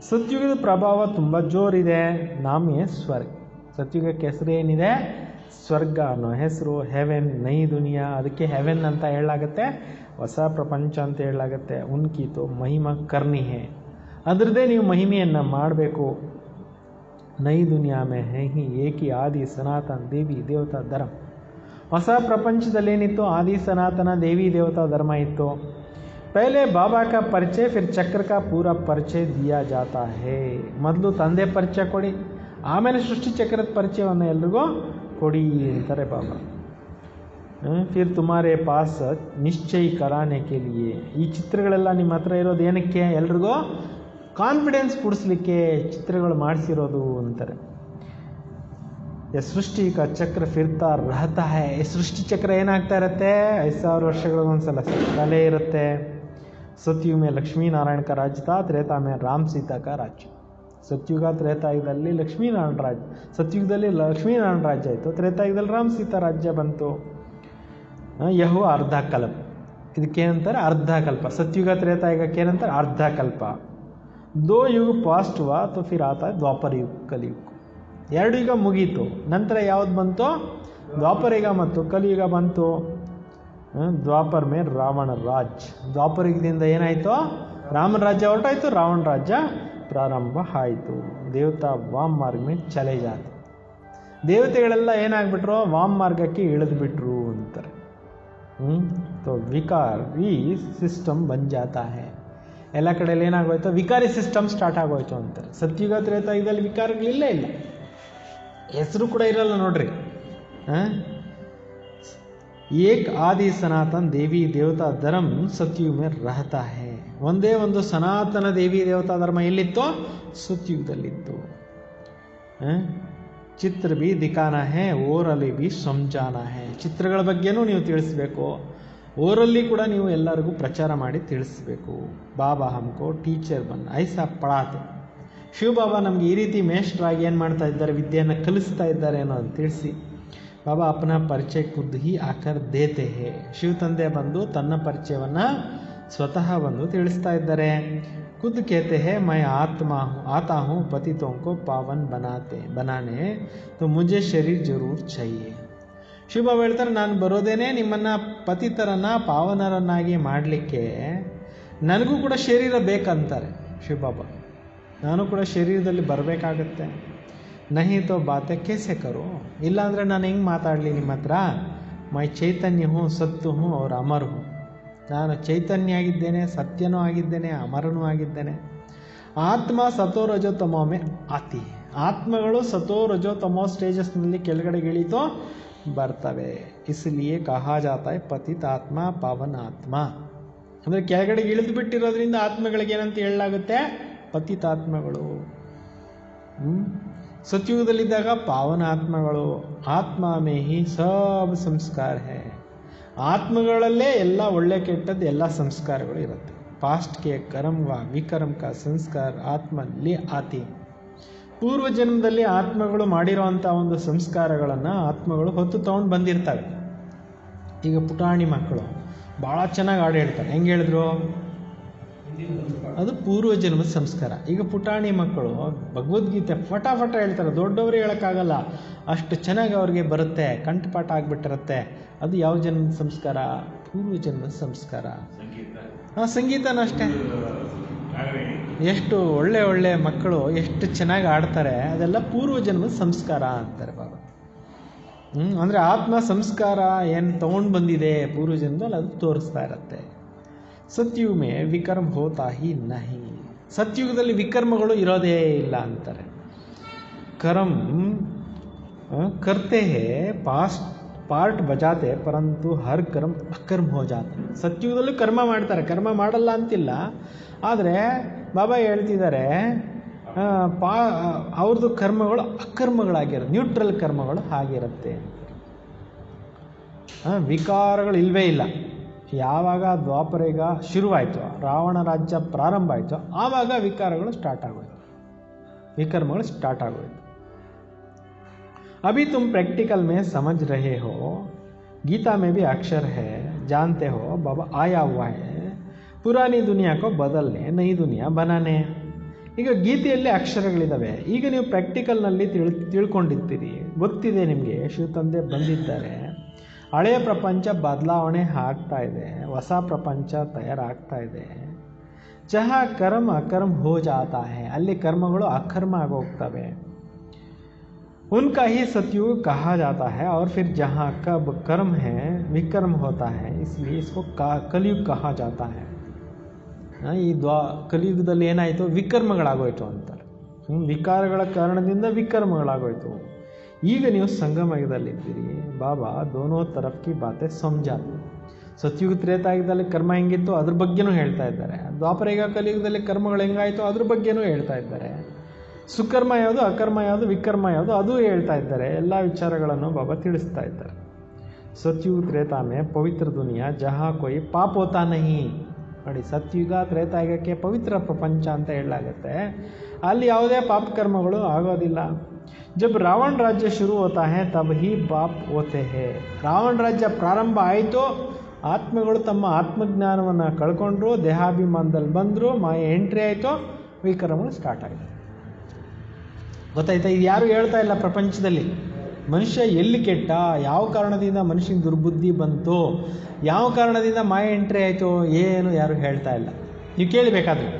ಸತ್ಯುಗದ ಪ್ರಭಾವ ತುಂಬ ಜೋರಿದೆ. ನಾಮೇ ಸ್ವರ್ಗ. ಸತ್ಯುಗಕ್ಕೆ ಹೆಸರು ಏನಿದೆ? ಸ್ವರ್ಗ ಅನ್ನೋ ಹೆಸರು. ಹೆವೆನ್, ನೈ ದುನಿಯಾ, ಅದಕ್ಕೆ ಹೆವೆನ್ ಅಂತ ಹೇಳಲಾಗತ್ತೆ, ಹೊಸ ಪ್ರಪಂಚ ಅಂತ ಹೇಳಲಾಗತ್ತೆ. ಉನ್ಕಿತು ಮಹಿಮಾ ಕರ್ನಿ ಹೇ, ಅದರದ್ದೇ ನೀವು ಮಹಿಮೆಯನ್ನು ಮಾಡಬೇಕು. ನೈ ದುನಿಯಾ ಮೇ ಹೈ ಹಿ ಏಕಿ ಆದಿ ಸನಾತನ ದೇವಿ ದೇವತಾ ಧರ್ಮ. ಹೊಸ ಪ್ರಪಂಚದಲ್ಲೇನಿತ್ತು? ಆದಿ ಸನಾತನ ದೇವಿ ದೇವತಾ ಧರ್ಮ ಇತ್ತು. ಪಹಲೆ ಬಾಬಾ ಕಾ ಪರಿಚಯ ಫಿರ್ ಚಕ್ರ ಕಾ ಪೂರಾ ಪರಿಚಯ ದಿಯಾ ಜಾತಾ ಹೇ. ಮೊದಲು ತಂದೆ ಪರಿಚಯ ಕೊಡಿ, ಆಮೇಲೆ ಸೃಷ್ಟಿ ಚಕ್ರದ ಪರಿಚಯವನ್ನು ಎಲ್ರಿಗೂ ಕೊಡಿ ಅಂತಾರೆ ಬಾಬಾ. ಫಿರ್ ತುಮಾರೆ ಪಾಸ್ ನಿಶ್ಚಯ ಕರಾನೆ ಕೆ ಲಿಯೆ. ಈ ಚಿತ್ರಗಳೆಲ್ಲ ನಿಮ್ಮ ಹತ್ರ ಇರೋದು ಏನಕ್ಕೆ? ಎಲ್ರಿಗೂ ಕಾನ್ಫಿಡೆನ್ಸ್ ಕೊಡಿಸ್ಲಿಕ್ಕೆ ಚಿತ್ರಗಳು ಮಾಡಿಸಿರೋದು ಅಂತಾರೆ. ಸೃಷ್ಟಿ ಕಾ ಚಕ್ರ ಫಿರ್ತಾ ರಹತಾ ಹೈ. ಸೃಷ್ಟಿ ಚಕ್ರ ಏನಾಗ್ತಾ ಇರುತ್ತೆ? 5000 ವರ್ಷಗಳಿಗೊಂದ್ಸಲ ಸುತ್ತಲೇ ಇರುತ್ತೆ. ಸತ್ಯುಗ ಮೇ ಲಕ್ಷ್ಮೀನಾರಾಯಣ ಕಾ ರಾಜ್ಯ ಥಾ, ತ್ರೇತಾ ಮೇ ರಾಮ್ ಸೀತಾ ಕಾ ರಾಜ್ಯ. ಸತ್ಯುಗ ತ್ರೇತಾಯುಗದಲ್ಲಿ ಲಕ್ಷ್ಮೀನಾರಾಯಣ ರಾಜ್ಯ, ಸತ್ಯುಗದಲ್ಲಿ ಲಕ್ಷ್ಮೀನಾರಾಯಣ ರಾಜ್ಯ ಆಯಿತು, ತ್ರೇತಾಯುಗದಲ್ಲಿ ರಾಮ್ ಸೀತಾ ರಾಜ್ಯ ಬಂತು. ಯಹು ಅರ್ಧ ಕಲ್ಪ. ಇದಕ್ಕೇನಂತಾರೆ? ಅರ್ಧ ಕಲ್ಪ. ಸತ್ಯುಗ ತ್ರೇತಾಯುಗಕ್ಕೆ ಏನಂತಾರೆ? ಅರ್ಧ ಕಲ್ಪ. दो युग पास्ट हुआ तो फिर आता है द्वापर युग, कलयुग. 2 ಯುಗ ಮುಗೀತು, ನಂತರ ಯಾವ್ದು ಬಂತು? ದ್ವಾಪರ ಯುಗ ಮತ್ತು ಕಲಿಯುಗ ಬಂತು. ದ್ವಾಪರ ಮೇ ರಾವಣ ರಾಜ್. ದ್ವಾಪರ ಯುಗದಿಂದ ಏನಾಯಿತು? ರಾಮನ ರಾಜ್ಯ ಹೊರಟಾಯಿತು, ರಾವಣ ರಾಜ್ಯ ಪ್ರಾರಂಭ ಆಯಿತು. ದೇವತಾ ವಾಮ್ ಮಾರ್ಗ ಮೇ ಚಲೆ ಜಾತೆ. ದೇವತೆಗಳೆಲ್ಲ ಏನಾಗ್ಬಿಟ್ರು? ವಾಮ್ ಮಾರ್ಗಕ್ಕೆ ಇಳಿದ್ಬಿಟ್ರು ಅಂತಾರೆ. तो विकारी सिस्टम बन जाता है. ಎಲ್ಲ ಕಡೆಯಲ್ಲಿ ಏನಾಗೋಯ್ತು? ವಿಕಾರಿ ಸಿಸ್ಟಮ್ ಸ್ಟಾರ್ಟ್ ಆಗೋಯ್ತು ಅಂತಾರೆ. ಸತ್ಯುಗ ತ್ರೇತಾಯುಗದಲ್ಲಿ ವಿಕಾರಗಳಿಲ್ಲೇ ಇಲ್ಲ, ಹೆಸರು ಕೂಡ ಇರಲ್ಲ ನೋಡ್ರಿ. ಏಕ್ ಆದಿ ಸನಾತನ ದೇವಿ ದೇವತಾ ಧರ್ಮ ಸತ್ಯುಗ ಮೇ ರಹತಾ ಹೇ. ಒಂದೇ ಒಂದು ಸನಾತನ ದೇವಿ ದೇವತಾ ಧರ್ಮ ಎಲ್ಲಿತ್ತು? ಸತ್ಯುಗದಲ್ಲಿತ್ತು. ಚಿತ್ರ ಬಿ ದಿಖಾನಾ ಹೇ, ಓರಲ್ಲಿ ಬಿ ಸಮಜಾನಾ ಹೇ. ಚಿತ್ರಗಳ ಬಗ್ಗೆನೂ ನೀವು ತಿಳಿಸ್ಬೇಕು, ಓರಲ್ಲಿ ಕೂಡ ನೀವು ಎಲ್ಲರಿಗೂ ಪ್ರಚಾರ ಮಾಡಿ ತಿಳಿಸ್ಬೇಕು. ಬಾಬಾ ಹಮ್ಕೋ ಟೀಚರ್ ಬನ್ ಐಸಾ ಪಡಾತೆ. ಶಿವಬಾಬಾ ನಮಗೆ ಈ ರೀತಿ ಮೇಷ್ಟ್ರಾಗಿ ಏನು ಮಾಡ್ತಾ ಇದ್ದಾರೆ? ವಿದ್ಯೆಯನ್ನು ಕಲಿಸ್ತಾ ಇದ್ದಾರೆ ಅನ್ನೋದು ತಿಳಿಸಿ. ಬಾಬಾ ಅಪನ ಪರಿಚಯ ಖುದ್ ಹಿ ಆಕರ್ ದೇತೆ ಹೇ. ಶಿವ ತಂದೆ ಬಂದು ತನ್ನ ಪರಿಚಯವನ್ನು ಸ್ವತಃ ಬಂದು ತಿಳಿಸ್ತಾ ಇದ್ದಾರೆ. ಖುದ್ ಕೇತೆ ಹೇ ಮೈ ಆತ್ಮಾ ಹೂँ, ಆತಾ ಹೂँ ಪತಿತೋं को पावन बनाने तो मुझे शरीर जरूर चाहिए. ಶಿವಬಾಬಾ ಹೇಳ್ತಾರೆ, ನಾನು ಬರೋದೇನೆ ನಿಮ್ಮನ್ನು ಪತಿತರನ್ನ ಪಾವನರನ್ನಾಗಿ ಮಾಡಲಿಕ್ಕೆ, ನನಗೂ ಕೂಡ ಶರೀರ ಬೇಕಂತಾರೆ ಶಿವಬಾಬಾ. ನಾನು ಕೂಡ ಶರೀರದಲ್ಲಿ ಬರಬೇಕಾಗತ್ತೆ. ನಹಿ ತೋ ಬಾತೆ ಕೇಸೆ ಕರೋ. ಇಲ್ಲಾಂದರೆ ನಾನು ಹೆಂಗೆ ಮಾತಾಡಲಿ ನಿಮ್ಮ ಹತ್ರ? ಮೈ ಚೈತನ್ಯ ಹೂँ, ಸತ್ತು ಹೂँ ಅವ್ರ ಅಮರ್ ಹೂँ. ನಾನು ಚೈತನ್ಯ ಆಗಿದ್ದೇನೆ, ಸತ್ಯನೂ ಆಗಿದ್ದೇನೆ, ಅಮರನೂ ಆಗಿದ್ದೇನೆ. ಆತ್ಮ ಸತೋ ರಜೋ ತಮೋಮೆ ಆತಿ. ಆತ್ಮಗಳು ಸತೋ ರಜೋ ತಮೋ ಸ್ಟೇಜಸ್ನಲ್ಲಿ ಕೆಳಗಡೆಗೆ ಇಳಿತೋ ಬರ್ತವೆ. ಇಸ್ಲಿಯೇ ಕಹಾ ಜಾತಾ ಹೈ ಪತಿತ ಆತ್ಮ ಪಾವನ ಆತ್ಮ. ಅಂದರೆ ಕೆಳಗಡೆ ಇಳಿದು ಬಿಟ್ಟಿರೋದ್ರಿಂದ ಆತ್ಮಗಳಿಗೆ ಏನಂತ ಹೇಳಲಾಗುತ್ತೆ? ಪತಿತಾತ್ಮಗಳು. ಸತ್ಯುಗದಲ್ಲಿದ್ದಾಗ ಪಾವನ ಆತ್ಮಗಳು. ಆತ್ಮ ಮೇ ಹಿ ಸಬ್ ಸಂಸ್ಕಾರ ಹೇ. ಆತ್ಮಗಳಲ್ಲೇ ಎಲ್ಲ ಒಳ್ಳೆ ಕೆಟ್ಟದ್ದು ಎಲ್ಲ ಸಂಸ್ಕಾರಗಳು ಇರುತ್ತೆ. ಪಾಸ್ಟ್ ಕೆ ಕರ್ಮ ವ ವಿಕರ್ಮ ಕಾ ಸಂಸ್ಕಾರ ಆತ್ಮಲ್ಲಿ ಆತಿ. ಪೂರ್ವ ಜನ್ಮದಲ್ಲಿ ಆತ್ಮಗಳು ಮಾಡಿರೋವಂಥ ಒಂದು ಸಂಸ್ಕಾರಗಳನ್ನು ಆತ್ಮಗಳು ಹೊತ್ತು ತಗೊಂಡು ಬಂದಿರ್ತವೆ. ಈಗ ಪುಟಾಣಿ ಮಕ್ಕಳು ಭಾಳ ಚೆನ್ನಾಗಿ ಹಾಡು ಹೇಳ್ತಾರೆ. ಹೆಂಗೆ ಹೇಳಿದ್ರು? ಅದು ಪೂರ್ವ ಜನ್ಮದ ಸಂಸ್ಕಾರ. ಈಗ ಪುಟಾಣಿ ಮಕ್ಕಳು ಭಗವದ್ಗೀತೆ ಫಟಾಫಟ ಹೇಳ್ತಾರೆ, ದೊಡ್ಡವರು ಹೇಳೋಕ್ಕಾಗಲ್ಲ, ಅಷ್ಟು ಚೆನ್ನಾಗಿ ಅವ್ರಿಗೆ ಬರುತ್ತೆ, ಕಂಠಪಾಠ ಆಗಿಬಿಟ್ಟಿರುತ್ತೆ. ಅದು ಯಾವ ಜನ್ಮದ ಸಂಸ್ಕಾರ? ಪೂರ್ವ ಜನ್ಮದ ಸಂಸ್ಕಾರ. ಸಂಗೀತನೂ ಅಷ್ಟೇ. ಎಷ್ಟು ಒಳ್ಳೆ ಒಳ್ಳೆ ಮಕ್ಕಳು ಎಷ್ಟು ಚೆನ್ನಾಗಿ ಆಡ್ತಾರೆ, ಅದೆಲ್ಲ ಪೂರ್ವ ಜನ್ಮದ ಸಂಸ್ಕಾರ ಅಂತಾರೆ ಬಾಬಾ. ಅಂದರೆ ಆತ್ಮ ಸಂಸ್ಕಾರ ಏನು ತೊಗೊಂಡು ಬಂದಿದೆ ಪೂರ್ವ ಜನ್ಮದಲ್ಲಿ, ಅದು ತೋರಿಸ್ತಾ ಇರುತ್ತೆ. ಸತ್ಯುಗ ಮೇ ವಿಕರ್ಮ ಹೋತಾ ಹಿ ನಹಿ. ಸತ್ಯುಗದಲ್ಲಿ ವಿಕರ್ಮಗಳು ಇರೋದೇ ಇಲ್ಲ ಅಂತಾರೆ. ಕರ್ಮ ಕರ್ತೆ ಹೇ ಪಾರ್ಟ್ ಬಜಾತೆ ಪರಂತು ಹರ್ ಕರ್ಮ ಅಕರ್ಮ ಹೋ ಜಾತೆ. ಸತ್ಯುಗದಲ್ಲೂ ಕರ್ಮ ಮಾಡ್ತಾರೆ, ಕರ್ಮ ಮಾಡಲ್ಲ ಅಂತಿಲ್ಲ. ಆದರೆ ಬಾಬಾ ಹೇಳ್ತಿದ್ದಾರೆ, ಅವ್ರದ್ದು ಕರ್ಮಗಳು ಅಕರ್ಮಗಳಾಗಿರುತ್ತೆ, ನ್ಯೂಟ್ರಲ್ ಕರ್ಮಗಳು ಆಗಿರುತ್ತೆ. ವಿಕಾರಗಳು ಇಲ್ಲವೇ ಇಲ್ಲ. ಯಾವಾಗ ದ್ವಾಪರಯುಗ ಶುರುವಾಯಿತು, ರಾವಣ ರಾಜ್ಯ ಪ್ರಾರಂಭ ಆಯಿತು, ಆವಾಗ ವಿಕಾರಗಳು ಸ್ಟಾರ್ಟ್ ಆಗೋಯ್ತು, ವಿಕರ್ಮಗಳು ಸ್ಟಾರ್ಟ್ ಆಗೋಯ್ತು. अभी तुम प्रैक्टिकल में समझ रहे हो, गीता में भी अक्षर है, जानते हो बाबा आया हुआ है पुरानी दुनिया को बदलने नई दुनिया बनाने. ಈಗ ಗೀತೆಯಲ್ಲಿ ಅಕ್ಷರಗಳಿದ್ದಾವೆ. ಈಗ ನೀವು ಪ್ರಾಕ್ಟಿಕಲ್ನಲ್ಲಿ ತಿಳ್ಕೊಂಡಿರ್ತೀರಿ, ಗೊತ್ತಿದೆ ನಿಮಗೆ, ಶಿವತಂದೆ ಬಂದಿದ್ದಾರೆ, ಹಳೆಯ ಪ್ರಪಂಚ ಬದಲಾವಣೆ ಆಗ್ತಾ ಇದೆ, ಹೊಸ ಪ್ರಪಂಚ ತಯಾರಾಗ್ತಾ ಇದೆ. ಜಹಾ ಕರ್ಮ ಅಕರ್ಮ ಹೋ ಜಾತಾ ಹೈ, ಅಲ್ಲಿ ಕರ್ಮಗಳು ಅಕರ್ಮ ಆಗೋಗ್ತವೆ. उनका ही सतयुग कहा जाता है. और फिर जहाँ कब कर्म है विकर्म होता है, इसलिए इसको कलयुग कहा जाता है. ಈ ಕಲಿಯುಗದಲ್ಲಿ ಏನಾಯಿತು, ವಿಕರ್ಮಗಳಾಗೋಯ್ತು ಅಂತಾರೆ. ವಿಕಾರಗಳ ಕಾರಣದಿಂದ ವಿಕರ್ಮಗಳಾಗೋಯ್ತು. ಈಗ ನೀವು ಸಂಗಮಯುಗದಲ್ಲಿದ್ದೀರಿ. ಬಾಬಾ ದೋನೋ ತರಫ್ ಕಿ ಬಾತೆ ಸಮಜಾತೆ. ಸತ್ಯುಗ ತ್ರೇತಾಯುಗದಲ್ಲಿ ಕರ್ಮ ಹೆಂಗಿತ್ತು ಅದ್ರ ಬಗ್ಗೆನೂ ಹೇಳ್ತಾ ಇದ್ದಾರೆ. ದ್ವಾಪರಯುಗ ಕಲಿಯುಗದಲ್ಲಿ ಕರ್ಮಗಳು ಹೆಂಗಾಯಿತು ಅದ್ರ ಬಗ್ಗೆನೂ ಹೇಳ್ತಾ ಇದ್ದಾರೆ. ಸುಕರ್ಮ ಯಾವುದು, ಅಕರ್ಮ ಯಾವುದು, ವಿಕರ್ಮ ಯಾವುದು ಅದು ಹೇಳ್ತಾ ಇದ್ದಾರೆ. ಎಲ್ಲ ವಿಚಾರಗಳನ್ನು ಬಾಬಾ ತಿಳಿಸ್ತಾ ಇದ್ದಾರೆ. ಸತ್ಯುಗ ತ್ರೇತಾ ಮೇ ಪವಿತ್ರ ದುನಿಯಾ ಜಹಾ ಕೊಯ್ ಪಾಪ ಹೋತಾ ನಹಿ. ನೋಡಿ, ಸತ್ಯುಗ ತ್ರೇತಾಯುಗಕ್ಕೆ ಪವಿತ್ರ ಪ್ರಪಂಚ ಅಂತ ಹೇಳಲಾಗುತ್ತೆ. ಅಲ್ಲಿ ಯಾವುದೇ ಪಾಪ ಕರ್ಮಗಳು ಆಗೋದಿಲ್ಲ. ಜಬ್ ರಾವಣ ರಾಜ್ಯ ಶುರು ಹೋತಾ ಹೈ ತಬ್ ಹಿ ಪಾಪ್ ಹೋತೆ ಹೇ. ರಾವಣ ರಾಜ್ಯ ಪ್ರಾರಂಭ ಆಯಿತು, ಆತ್ಮಗಳು ತಮ್ಮ ಆತ್ಮಜ್ಞಾನವನ್ನು ಕಳ್ಕೊಂಡ್ರು, ದೇಹಾಭಿಮಾನದಲ್ಲಿ ಬಂದರು, ಮಾಯೆ ಎಂಟ್ರಿ ಆಯಿತು, ವಿಕರ್ಮಗಳು ಸ್ಟಾರ್ಟ್ ಆಯಿತು. ಗೊತ್ತಾಯ್ತಾ? ಇದು ಯಾರು ಹೇಳ್ತಾ ಇಲ್ಲ ಪ್ರಪಂಚದಲ್ಲಿ. ಮನುಷ್ಯ ಎಲ್ಲಿ ಕೆಟ್ಟ, ಯಾವ ಕಾರಣದಿಂದ ಮನುಷ್ಯನ ದುರ್ಬುದ್ಧಿ ಬಂತು, ಯಾವ ಕಾರಣದಿಂದ ಮಾಯ ಎಂಟ್ರಿ ಆಯಿತು, ಏನು ಯಾರು ಹೇಳ್ತಾ ಇಲ್ಲ. ನೀವು ಕೇಳಬೇಕಾದ್ರೆ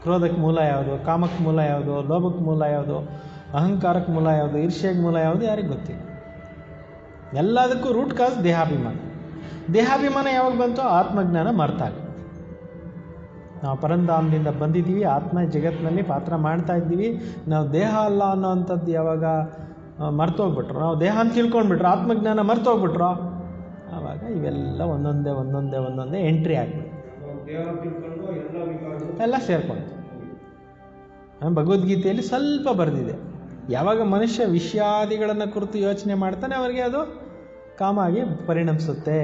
ಕ್ರೋಧಕ್ಕೆ ಮೂಲ ಯಾವುದು, ಕಾಮಕ್ಕೆ ಮೂಲ ಯಾವುದು, ಲೋಭಕ್ಕೆ ಮೂಲ ಯಾವುದು, ಅಹಂಕಾರಕ್ಕೆ ಮೂಲ ಯಾವುದು, ಈರ್ಷ್ಯೆಗೆ ಮೂಲ ಯಾವುದು, ಯಾರಿಗೆ ಗೊತ್ತಿಲ್ಲ. ಎಲ್ಲದಕ್ಕೂ ರೂಟ್ ಕಾಸ್ ದೇಹಾಭಿಮಾನ. ದೇಹಾಭಿಮಾನ ಯಾವಾಗ ಬಂತು, ಆತ್ಮಜ್ಞಾನ ಮರ್ತಾಗ. ನಾವು ಪರಂಧಾಮದಿಂದ ಬಂದಿದ್ದೀವಿ, ಆತ್ಮ ಜಗತ್ತಿನಲ್ಲಿ ಪಾತ್ರ ಮಾಡ್ತಾ ಇದ್ದೀವಿ. ನಾವು ದೇಹ ಅಲ್ಲ ಅನ್ನೋವಂಥದ್ದು ಯಾವಾಗ ಮರ್ತೋಗ್ಬಿಟ್ರು, ನಾವು ದೇಹ ಅಂತ ತಿಳ್ಕೊಂಡ್ಬಿಟ್ರು, ಆತ್ಮಜ್ಞಾನ ಮರ್ತೋಗ್ಬಿಟ್ರು, ಆವಾಗ ಇವೆಲ್ಲ ಒಂದೊಂದೇ ಎಂಟ್ರಿ ಆಗ್ಬಿಟ್ಟು ಎಲ್ಲ ಸೇರ್ಕೊಂಡು. ಭಗವದ್ಗೀತೆಯಲ್ಲಿ ಸ್ವಲ್ಪ ಬರೆದಿದೆ, ಯಾವಾಗ ಮನುಷ್ಯ ವಿಷಯಾದಿಗಳನ್ನು ಕುರಿತು ಯೋಚನೆ ಮಾಡ್ತಾನೆ ಅವರಿಗೆ ಅದು ಕಾಮ ಆಗಿ ಪರಿಣಮಿಸುತ್ತೆ.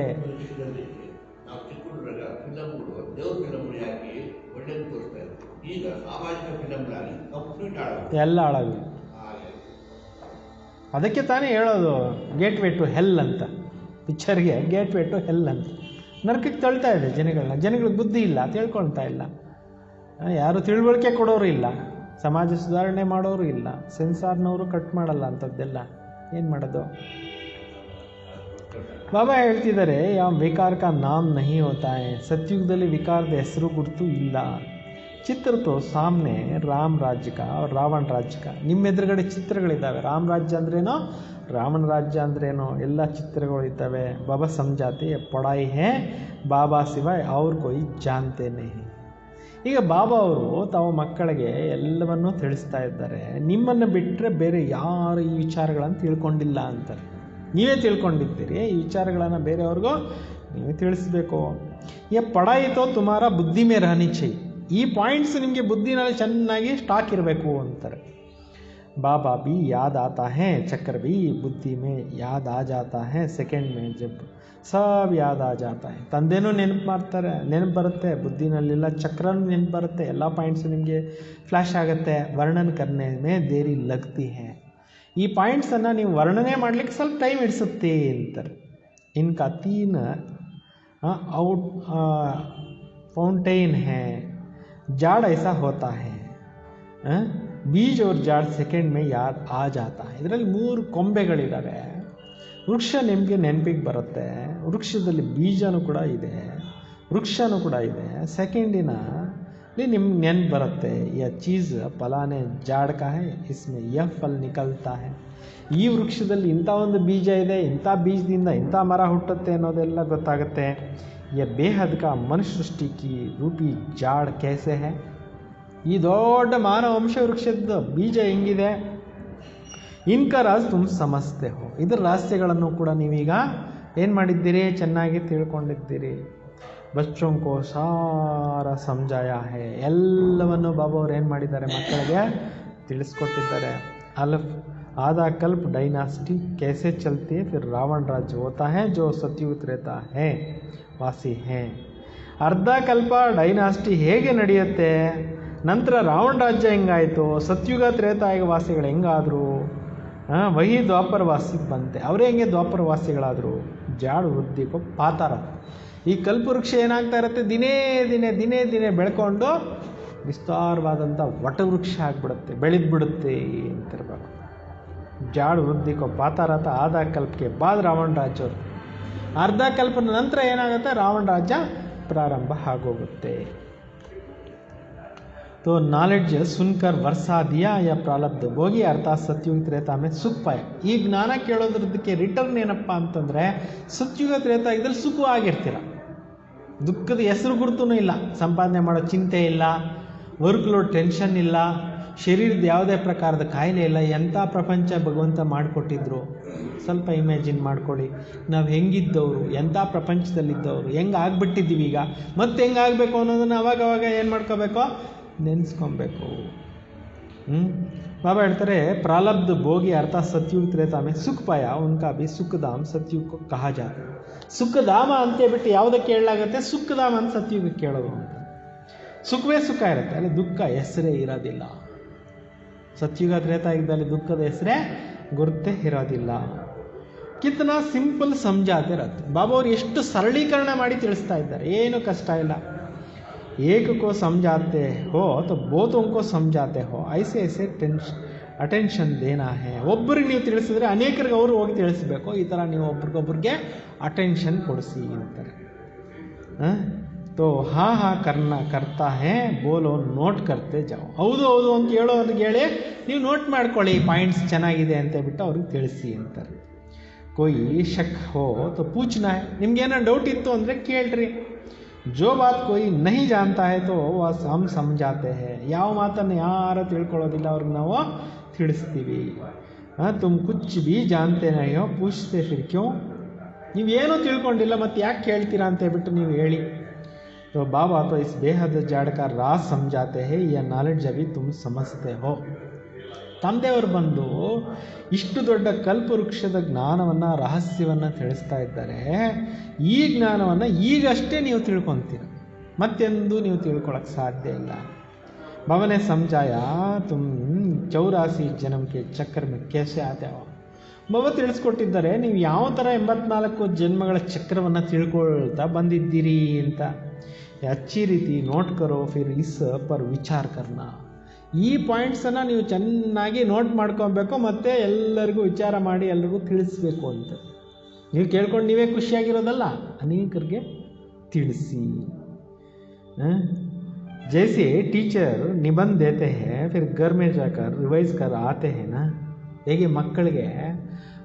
ಎಲ್ಲ ಹಾಳಾಗಿ, ಅದಕ್ಕೆ ತಾನೇ ಹೇಳೋದು ಗೇಟ್ ವೇ ಟು ಹೆಲ್ ಅಂತ. ಪಿಕ್ಚರ್ಗೆ ಗೇಟ್ ವೇ ಟು ಹೆಲ್ ಅಂತ. ನರಕಕ್ಕೆ ತಳ್ತಾ ಇದೆ ಜನಗಳಿಗೆ ಬುದ್ಧಿ ಇಲ್ಲ, ತಿಳ್ಕೊಳ್ತಾ ಇಲ್ಲ, ಯಾರು ತಿಳುವಳಿಕೆ ಕೊಡೋರು ಇಲ್ಲ, ಸಮಾಜ ಸುಧಾರಣೆ ಮಾಡೋರು ಇಲ್ಲ, ಸೆನ್ಸಾರ್ನವರು ಕಟ್ ಮಾಡಲ್ಲ ಅಂಥದ್ದೆಲ್ಲ. ಏನು ಮಾಡೋದು? ಬಾಬಾ ಹೇಳ್ತಿದ್ದಾರೆ, ಯಾವ ವಿಕಾರ ಕಾ ನಾಮ್ ನಹಿ ಹೋತಾ ಹೈ. ಸತ್ಯುಗದಲ್ಲಿ ವಿಕಾರದ ಹೆಸರು ಗುರುತು ಇಲ್ಲ. ಚಿತ್ರ ತೋ ಸಾಮ್ನೆ ರಾಮ್ ರಾಜ್ಯ ಕಾ और ರಾವಣ ರಾಜ್ಯ ಕಾ. ನಿಮ್ಮ ಎದುರುಗಡೆ ಚಿತ್ರಗಳಿದ್ದಾವೆ. ರಾಮ ರಾಜ್ಯ ಅಂದ್ರೇನೋ, ರಾವಣ ರಾಜ್ಯ ಅಂದ್ರೇನೋ, ಎಲ್ಲ ಚಿತ್ರಗಳು ಇದ್ದಾವೆ. ಬಾಬಾ ಸಮಜಾತೆ ಪಢಾಯಿ ಹೇ ಬಾಬಾ ಸಿವಾಯ್ ಅವ್ರ ಕೊಯ್ ಜಾನ್ತೆ ನಹಿ. ಈಗ ಬಾಬಾ ಅವರು ತಾವು ಮಕ್ಕಳಿಗೆ ಎಲ್ಲವನ್ನೂ ತಿಳಿಸ್ತಾ ಇದ್ದಾರೆ. ನಿಮ್ಮನ್ನು ಬಿಟ್ಟರೆ ಬೇರೆ ಯಾರು ಈ ವಿಚಾರಗಳನ್ನು ತಿಳ್ಕೊಂಡಿಲ್ಲ ಅಂತಾರೆ. ನೀವೇ ತಿಳ್ಕೊಂಡಿದ್ದೀರಿ, ಈ ವಿಚಾರಗಳನ್ನು ಬೇರೆಯವ್ರಿಗೂ ನೀವೇ ತಿಳಿಸ್ಬೇಕು. ಯಾ ಪಢಾಯಿ ತೋ ತುಮಾರ ಬುದ್ಧಿ ಮೇ ರಹನಿ ಚಾಹಿಯೆ. ಈ ಪಾಯಿಂಟ್ಸ್ ನಿಮಗೆ ಬುದ್ಧಿನಲ್ಲಿ ಚೆನ್ನಾಗಿ ಸ್ಟಾಕ್ ಇರಬೇಕು ಅಂತಾರೆ. ಬಾಬಾ ಬಿ ಯಾದ್ ಆತಾ ಹೈ, ಚಕ್ರ ಬಿ ಬುದ್ಧಿ ಮೇ ಯಾದ್ ಆ ಜಾತಾ ಹೈ, ಸೆಕೆಂಡ್ ಮೇ ಜಬ್ ಸಬ್ ಯಾದ್ ಆ ಜಾತಾ ಹೈ. ತಂದೆನೂ ನೆನಪು ಬರುತ್ತೆ, ಬುದ್ಧಿನಲ್ಲೆಲ್ಲ ಚಕ್ರನೂ ನೆನಪು ಬರುತ್ತೆ, ಎಲ್ಲ ಪಾಯಿಂಟ್ಸು ನಿಮಗೆ ಫ್ಲ್ಯಾಶ್ ಆಗುತ್ತೆ. ವರ್ಣನ್ ಕರ್ನೆ ಮೇ ದೇರಿ ಲಗ್ತಿ ಹೈ. ಈ ಪಾಯಿಂಟ್ಸನ್ನು ನೀವು ವರ್ಣನೆ ಮಾಡಲಿಕ್ಕೆ ಸ್ವಲ್ಪ ಟೈಮ್ ಹಿಡಿಸುತ್ತೆ ಅಂತಾರೆ. ಇನ್ಕಾ ತೀನ್ ಔಟ್ फाउंटेन है, जाड़ ऐसा होता है, बीज और जाड़ ಸೆಕೆಂಡ್ ಮೇ ಯಾದ್ ಆ ಜಾತಾ ಹೈ. ಇದರಲ್ಲಿ 3 ಕೊಂಬೆಗಳಿದ್ದಾವೆ. ವೃಕ್ಷ ನಿಮಗೆ ನೆನಪಿಗೆ ಬರುತ್ತೆ, ವೃಕ್ಷದಲ್ಲಿ ಬೀಜನೂ ಕೂಡ ಇದೆ, ವೃಕ್ಷನೂ ಕೂಡ ಇದೆ. ಸೆಕೆಂಡಿನಲ್ಲಿ ನಿಮ್ಗೆ ನೆನಪು ಬರುತ್ತೆ, ಯ ಚೀಸ್ ಫಲಾನೆ ಜಾಡ್ ಕಾ ಹೈ, ಇಸ್ಮೆ ಯ ಫಲ್ ನಿಕಲ್ತಾ ಹೈ. ಈ ವೃಕ್ಷದಲ್ಲಿ ಇಂಥ ಒಂದು ಬೀಜ ಇದೆ, ಇಂಥ ಬೀಜದಿಂದ ಇಂಥ ಮರ ಹುಟ್ಟುತ್ತೆ ಅನ್ನೋದೆಲ್ಲ ಗೊತ್ತಾಗುತ್ತೆ. ಯ ಬೇಹದ್ ಕಾ ಮನುಷ್ಯ ಸೃಷ್ಟಿ ಕಿ ರೂಪಿ ಜಾಡ್ कैसे है. ಈ ದೊಡ್ಡ ಮಾನವ ವಂಶ ವೃಕ್ಷದ ಬೀಜ ಹೆಂಗಿದೆ, ಇನ್ಕ ರಾಜ್ ತುಮ್ ಸಮಜ್ತೆ ಹೋ. ಇದರ ರಹಸ್ಯಗಳನ್ನು ಕೂಡ ನೀವೀಗ ಏನು ಮಾಡಿದ್ದೀರಿ, ಚೆನ್ನಾಗಿ ತಿಳ್ಕೊಂಡಿದ್ದೀರಿ. ಬಚ್ಚೋಂ ಕೋ ಸಾರ ಸಮಜಾಯ ಹೇ. ಎಲ್ಲವನ್ನು ಬಾಬಾ ಅವ್ರು ಏನು ಮಾಡಿದ್ದಾರೆ, ಮಕ್ಕಳಿಗೆ ತಿಳಿಸ್ಕೊಟ್ಟಿದ್ದಾರೆ. आधा कल्प डायनास्टी कैसे चलती है, फिर रावण राज्य होता है जो सतयुग त्रेता है ವಾಸಿ हैं। ಅರ್ಧ ಕಲ್ಪ ಡೈನಾಸ್ಟಿ ಹೇಗೆ ನಡೆಯುತ್ತೆ, ನಂತರ ರಾವಣ ರಾಜ್ಯ ಹೆಂಗಾಯಿತು, ಸತ್ಯುಗ ತ್ರೇತಾಯುಗ ವಾಸಿಗಳು ಹೆಂಗಾದರು, ವಹಿ ದ್ವಾಪರ ವಾಸಿಗೆ ಬಂತೆ, ಅವರೇ ಹೆಂಗೆ ದ್ವಾಪರ ವಾಸಿಗಳಾದರು, ಜಾಡು ವೃದ್ಧಿಕೋ ಪಾತಾರ. ಈ ಕಲ್ಪವೃಕ್ಷ ಏನಾಗ್ತಾ ಇರುತ್ತೆ, ದಿನೇ ದಿನೇ ದಿನೇ ದಿನೇ ಬೆಳ್ಕೊಂಡು ವಿಸ್ತಾರವಾದಂಥ ವಟವೃಕ್ಷ ಆಗಿಬಿಡುತ್ತೆ, ಬೆಳೆದ್ಬಿಡುತ್ತೆ ಅಂತಿರ್ಬೇಕು. ಜಾಡು ವೃದ್ಧಿಕೋ ಪಾತಾರತ ಆಧಾ ಕಲ್ಪಕ್ಕೆ ಬಾದ್ ರಾವಣ ರಾಜ್ಯ, ಅರ್ಧ ಕಲ್ಪನ ನಂತರ ಏನಾಗುತ್ತೆ, ರಾವಣ ರಾಜ್ಯ ಪ್ರಾರಂಭ ಆಗೋಗುತ್ತೆ. तो नॉलेज सुनकर वर्षा दिया या प्रारब्ध भोगी अर्थात सत्युग त्रेता में सुख पाया. ಈ ಜ್ಞಾನ ಕೇಳೋದ್ರದಕ್ಕೆ ರಿಟರ್ನ್ ಏನಪ್ಪ ಅಂತಂದರೆ, ಸತ್ಯುಗ ತ್ರೇತಾಯುಗದಲ್ಲಿ ಸುಖವಾಗಿರ್ತೀರ, ದುಃಖದ ಹೆಸರು ಗುರುತೂ ಇಲ್ಲ, ಸಂಪಾದನೆ ಮಾಡೋ ಚಿಂತೆ ಇಲ್ಲ, ವರ್ಕ್ ಲೋಡ್ ಟೆನ್ಷನ್ ಇಲ್ಲ, ಶರೀರದ ಯಾವುದೇ ಪ್ರಕಾರದ ಕಾಯಿಲೆ ಇಲ್ಲ. ಎಂಥ ಪ್ರಪಂಚ ಭಗವಂತ ಮಾಡಿಕೊಟ್ಟಿದ್ರು. ಸ್ವಲ್ಪ ಇಮ್ಯಾಜಿನ್ ಮಾಡ್ಕೊಳ್ಳಿ, ನಾವು ಹೆಂಗಿದ್ದವರು, ಎಂಥ ಪ್ರಪಂಚದಲ್ಲಿದ್ದವರು, ಹೆಂಗೆ ಆಗ್ಬಿಟ್ಟಿದ್ದೀವಿ ಈಗ, ಮತ್ತೆ ಹೆಂಗಾಗಬೇಕು ಅನ್ನೋದನ್ನು ಅವಾಗವಾಗ ಏನು ಮಾಡ್ಕೋಬೇಕು, ನೆನೆಸ್ಕೊಬೇಕು. ಬಾಬಾ ಹೇಳ್ತಾರೆ, ಪ್ರಾರಬ್ಧ ಭೋಗಿ ಅರ್ಥಾತ್ ಸತ್ಯುಗ त्रेता में सुख पाया उनका भी सुखधाम सत्युग को कहा जाता है. ಸುಖಧಾಮ ಅಂತೇಳ್ಬಿಟ್ಟು ಯಾವುದಕ್ಕೆ ಹೇಳಲಾಗುತ್ತೆ, ಸುಖಧಾಮ ಅಂತ ಸತ್ಯುಗಕ್ಕೆ ಹೇಳೋದು ಅಂತ. ಸುಖವೇ ಸುಖ ಇರುತ್ತೆ, ಅಲ್ಲಿ ದುಃಖ ಹೆಸರೇ ಇರೋದಿಲ್ಲ. ಸತ್ಯುಗ ತ್ರೇತಾಯುಗದಲ್ಲಿ ದುಃಖದ ಹೆಸರೇ ಗುರುತೇ ಇರೋದಿಲ್ಲ. ಕಿತನಾ ಸಿಂಪಲ್ ಸಮझाते रहते. ಬಾಬಾ ಅವರು ಎಷ್ಟು ಸರಳೀಕರಣ ಮಾಡಿ ತಿಳಿಸ್ತಾ ಇದ್ದಾರೆ, ಏನು ಕಷ್ಟ ಇಲ್ಲ. एक को समझाते हो तो बहुतों को समझाते हो, ऐसे ऐसे ಅಟೆನ್ಷನ್ ದೇನಾ ಹೇ. ಒಬ್ಬರಿಗೆ ನೀವು ತಿಳಿಸಿದ್ರೆ ಅನೇಕರಿಗೆ ಅವರು ಹೋಗಿ ತಿಳಿಸ್ಬೇಕು, ಈ ಥರ ನೀವು ಒಬ್ರಿಗೊಬ್ರಿಗೆ ಅಟೆನ್ಷನ್ ಕೊಡಿಸಿ ಅಂತಾರೆ. तो हाँ हाँ करना करता है बोलो ನೋಟ್ करते जाओ. ಹೌದು ಹೌದು ಅಂತ ಹೇಳೋರಿಗೆ ಹೇಳಿ ನೀವು ನೋಟ್ ಮಾಡ್ಕೊಳ್ಳಿ, ಪಾಯಿಂಟ್ಸ್ ಚೆನ್ನಾಗಿದೆ ಅಂತ ಬಿಟ್ಟು ಅವ್ರಿಗೆ ತಿಳಿಸಿ ಅಂತಾರೆ. कोई शक हो तो पूछना है. ನಿಮ್ಗೇನೋ ಡೌಟ್ ಇತ್ತು ಅಂದರೆ ಕೇಳ್ರಿ. जो बात कोई नहीं जानता है तो वह हम समझाते हैं. ಯಾವ ಮಾತನ್ನು ಯಾರು ತಿಳ್ಕೊಳ್ಳೋದಿಲ್ಲ ಅವ್ರಿಗೆ ನಾವು ತಿಳಿಸ್ತೀವಿ. तुम कुछ भी जानते नहीं हो पूछते फिर क्यों. ನೀವೇನೂ ತಿಳ್ಕೊಂಡಿಲ್ಲ ಮತ್ತೆ ಯಾಕೆ ಕೇಳ್ತೀರಾ ಅಂತ ಹೇಳ್ಬಿಟ್ಟು ನೀವು ಹೇಳಿ. तो बाबा तो इस बेहद जाड़ का राज समझाते हैं, यह नॉलेज अभी तुम समझते हो. ತಂದೆಯವರು ಬಂದು ಇಷ್ಟು ದೊಡ್ಡ ಕಲ್ಪವೃಕ್ಷದ ಜ್ಞಾನವನ್ನು, ರಹಸ್ಯವನ್ನು ತಿಳಿಸ್ತಾ ಇದ್ದಾರೆ. ಈ ಜ್ಞಾನವನ್ನು ಈಗಷ್ಟೇ ನೀವು ತಿಳ್ಕೊತೀರ, ಮತ್ತೆಂದು ನೀವು ತಿಳ್ಕೊಳ್ಳೋಕ್ಕೆ ಸಾಧ್ಯ ಇಲ್ಲ. ಬಾಬಾನೇ ಸಮझाया तुम 84 जन्म के चक्र में कैसे आते हो. ಬಾಬಾ ತಿಳಿಸ್ಕೊಟ್ಟಿದ್ದಾರೆ, ನೀವು ಯಾವ ಥರ 84 ಜನ್ಮಗಳ ಚಕ್ರವನ್ನು ತಿಳ್ಕೊಳ್ತಾ ಬಂದಿದ್ದೀರಿ ಅಂತ. अच्छी ರೀತಿ note Karo Phir is per ವಿಚಾರ ಕರ್ನಾ. ಈ ಪಾಯಿಂಟ್ಸನ್ನು ನೀವು ಚೆನ್ನಾಗಿ ನೋಟ್ ಮಾಡ್ಕೊಬೇಕು, ಮತ್ತು ಎಲ್ಲರಿಗೂ ವಿಚಾರ ಮಾಡಿ ಎಲ್ರಿಗೂ ತಿಳಿಸ್ಬೇಕು ಅಂತ. ನೀವು ಕೇಳ್ಕೊಂಡು ನೀವೇ ಖುಷಿಯಾಗಿರೋದಲ್ಲ, ಅನೇಕರಿಗೆ ತಿಳಿಸಿ. जैसे टीचर निबंध देते हैं फिर घर में जाकर रिवाइज कर आते हैं ना. ಹೇಗೆ ಮಕ್ಕಳಿಗೆ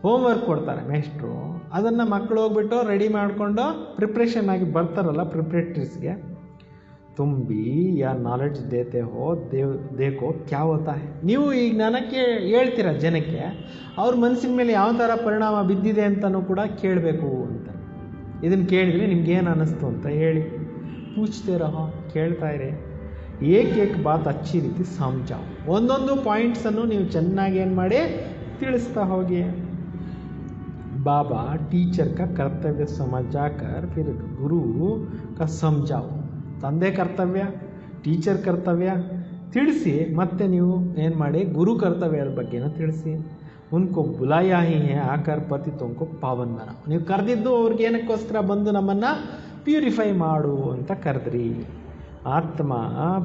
ಹೋಮ್ವರ್ಕ್ ಕೊಡ್ತಾರೆ ಮೇಷ್ಟ್ರು, ಅದನ್ನು ಮಕ್ಕಳು ಹೋಗ್ಬಿಟ್ಟು ರೆಡಿ ಮಾಡಿಕೊಂಡು ಪ್ರಿಪ್ರೇಷನ್ ಆಗಿ ಬರ್ತಾರಲ್ಲ ಪ್ರಿಪ್ರೇಟರ್ಸ್ಗೆ. तुम भी या नॉलेज देते हो देखो क्या होता है. ನೀವು ಈ ಜ್ಞಾನಕ್ಕೆ ಹೇಳ್ತೀರ ಜನಕ್ಕೆ, ಅವ್ರ ಮನಸ್ಸಿನ ಮೇಲೆ ಯಾವ ಥರ ಪರಿಣಾಮ ಬಿದ್ದಿದೆ ಅಂತಲೂ ಕೂಡ ಕೇಳಬೇಕು ಅಂತ. ಇದನ್ನು ಕೇಳಿದರೆ ನಿಮ್ಗೇನು ಅನ್ನಿಸ್ತು ಅಂತ ಹೇಳಿ. ಪೂಚ್ತೆ ರಹೋ, ಕೇಳ್ತಾ ಇರಿ. ಏಕ್ ಬಾತ್ ಅಚ್ಚಿ ರೀತಿ ಸಮझाओ. ಒಂದೊಂದು ಪಾಯಿಂಟ್ಸನ್ನು ನೀವು ಚೆನ್ನಾಗಿ ಏನು ಮಾಡಿ ತಿಳಿಸ್ತಾ ಹೋಗಿ. बाबा टीचर का कर्तव्य समझाकर फिर गुरु का समझाओ. ತಂದೆ ಕರ್ತವ್ಯ, ಟೀಚರ್ ಕರ್ತವ್ಯ ತಿಳಿಸಿ, ಮತ್ತೆ ನೀವು ಏನು ಮಾಡಿ ಗುರು ಕರ್ತವ್ಯದ ಬಗ್ಗೆನೂ ತಿಳಿಸಿ. ಉನ್ಕೋ ಬುಲಾಯಾ ಹಿ ಹೇ ಆಕರ್ ಪತಿತೋಂಕೋ ಪಾವನ್ ಬನ. ನೀವು ಕರೆದಿದ್ದು ಅವ್ರಿಗೆ ಏನಕ್ಕೋಸ್ಕರ ಬಂದು ನಮ್ಮನ್ನು ಪ್ಯೂರಿಫೈ ಮಾಡು ಅಂತ ಕರೆದ್ರಿ. ಆತ್ಮ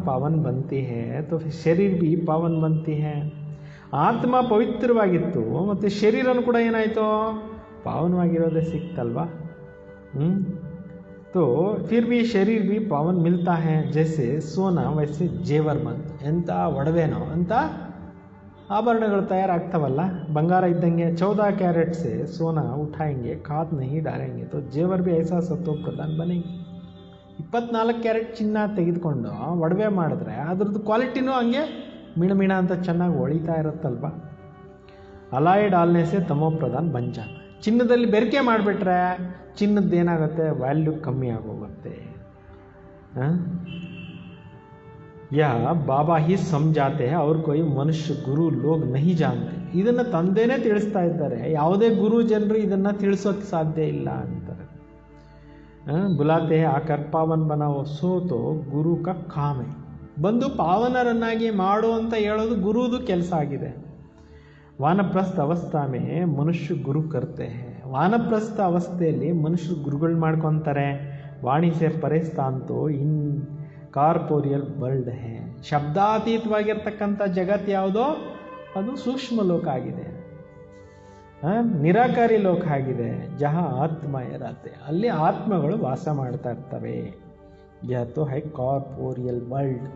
ಪಾವನ್ ಬಂತಿ ಹೇ ತೋ ಶರೀರ ಭಿ ಪಾವನ್ ಬಂತಿ ಹೇ. ಆತ್ಮ ಪವಿತ್ರವಾಗಿತ್ತು, ಮತ್ತು ಶರೀರನೂ ಕೂಡ ಏನಾಯಿತು, ಪಾವನವಾಗಿರೋದೇ ಸಿಕ್ತಲ್ವಾ. तो फिर भी शरीर भी पावन मिलता है. जैसे सोना वैसे जेवर ಬಂತು. ಎಂಥ ಒಡವೆನೋ ಅಂತ ಆಭರಣಗಳು ತಯಾರಾಗ್ತಾವಲ್ಲ, ಬಂಗಾರ ಇದ್ದಂಗೆ. 14 कैरेट से सोना उठाएंगे खाद नहीं डालेंगे तो जेवर भी ऐसा सत्व प्रधान बनेंगे. 24 ಕ್ಯಾರೆಟ್ ಚಿನ್ನ ತೆಗೆದುಕೊಂಡು ಒಡವೆ ಮಾಡಿದ್ರೆ ಅದ್ರದ್ದು ಕ್ವಾಲಿಟಿನೂ ಹಂಗೆ ಮಿಣಮಿಣ ಅಂತ ಚೆನ್ನಾಗಿ ಹೊಳಿತಾ ಇರುತ್ತಲ್ವ. ಅಲಾಯ್ ಡಾಲ್ನೆ ಸೆ ತಮೋ ಪ್ರಧಾನ್ ಬನ್ ಜಾತ. ಚಿನ್ನದಲ್ಲಿ ಬೆರಕೆ ಮಾಡಿಬಿಟ್ರೆ ಚಿನ್ನದ್ದು ಏನಾಗುತ್ತೆ, ವ್ಯಾಲ್ಯೂ ಕಮ್ಮಿ ಆಗೋಗುತ್ತೆ. यह ಬಾಬಾ ही समझाते हैं और कोई मनुष्य गुरु लोग नहीं जानते. ಇದನ್ನು ತಂದೆನೇ ತಿಳಿಸ್ತಾ ಇದ್ದಾರೆ, ಯಾವುದೇ ಗುರು ಜನರು ಇದನ್ನು ತಿಳಿಸೋಕ್ಕೆ ಸಾಧ್ಯ ಇಲ್ಲ ಅಂತಾರೆ. ಬುಲಾತೆ ಆಕರ್ ಪಾವನ್ ಬನಾವೋ ಸೋತೋ ಗುರು ಕ ಕಾಮೆ. ಬಂದು ಪಾವನರನ್ನಾಗಿ ಮಾಡು ಅಂತ ಹೇಳೋದು ಗುರುದು ಕೆಲಸ ಆಗಿದೆ. ವಾನಪ್ರಸ್ಥ ಅವಸ್ಥಾ ಮೇ ಮನುಷ್ಯ ಗುರು ಕರ್ತೆ ಹೇ. ವಾನಪ್ರಸ್ಥ ಅವಸ್ಥೆಯಲ್ಲಿ ಮನುಷ್ಯರು ಗುರುಗಳು ಮಾಡ್ಕೊತಾರೆ. ವಾಣಿ ಸೆ ಪರೇಸ್ತಾಂತೋ ಇನ್ ಕಾರ್ಪೋರಿಯಲ್ ವರ್ಲ್ಡ್ ಹೇ. ಶಬ್ದಾತೀತವಾಗಿರ್ತಕ್ಕಂಥ ಜಗತ್ತು ಯಾವುದೋ ಅದು ಸೂಕ್ಷ್ಮ ಲೋಕ ಆಗಿದೆ, ನಿರಾಕಾರಿ ಲೋಕ ಆಗಿದೆ. ಜಹ ಆತ್ಮ ಇರತ್ತೆ, ಅಲ್ಲಿ ಆತ್ಮಗಳು ವಾಸ ಮಾಡ್ತಾ ಇರ್ತವೆ. ಯಹತೋ ಹೈ ಕಾರ್ಪೋರಿಯಲ್ ವರ್ಲ್ಡ್.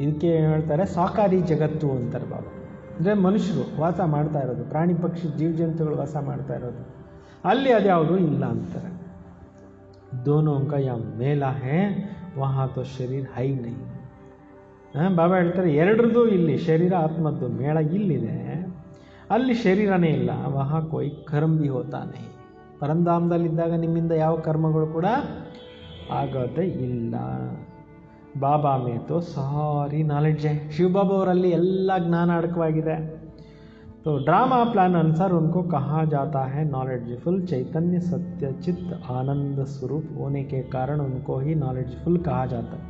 ಇದಕ್ಕೆ ಏನು ಹೇಳ್ತಾರೆ, ಸಾಕಾರಿ ಜಗತ್ತು ಅಂತಾರೆ ಬಾಬಾ. ಅಂದರೆ ಮನುಷ್ಯರು ವಾಸ ಮಾಡ್ತಾ ಇರೋದು, ಪ್ರಾಣಿ ಪಕ್ಷಿ ಜೀವ ಜಂತುಗಳು ವಾಸ ಮಾಡ್ತಾ ಇರೋದು, ಅಲ್ಲಿ ಅದ್ಯಾವುದು ಇಲ್ಲ ಅಂತಾರೆ. ದೋನೋ का या ಮೇಲ ಹೇ ವಹಾ ತೋ ಶರೀರ ಹೈ ನೈ. ಬಾಬಾ ಹೇಳ್ತಾರೆ ಎರಡರದ್ದು ಇಲ್ಲಿ ಶರೀರ ಆತ್ಮದ್ದು ಮೇಳ ಇಲ್ಲಿದೆ, ಅಲ್ಲಿ ಶರೀರನೇ ಇಲ್ಲ. ವಹಾ ಕೋಯಿ ಕರ್ಮ ಭಿ ಹೋತಾ ನಹಿ. ಪರಂಧಾಮದಲ್ಲಿದ್ದಾಗ ನಿಮ್ಮಿಂದ ಯಾವ ಕರ್ಮಗಳು ಕೂಡ ಆಗೋದೇ ಇಲ್ಲ. ಬಾಬಾ ಮೇ ತೋ ಸಾರಿ ನಾಲೆಡ್ಜ್ ಹೈ. ಶಿವಬಾಬಾ ಅವರಲ್ಲಿ ಎಲ್ಲ ಜ್ಞಾನ ಅಡಕವಾಗಿದೆ. तो ड्रामा प्लान अनुसार उनको कहा जाता है नॉलेजफुल. चैतन्य सत्य चित्त आनंद स्वरूप होने के कारण उनको ही नॉलेजफुल कहा जाता है.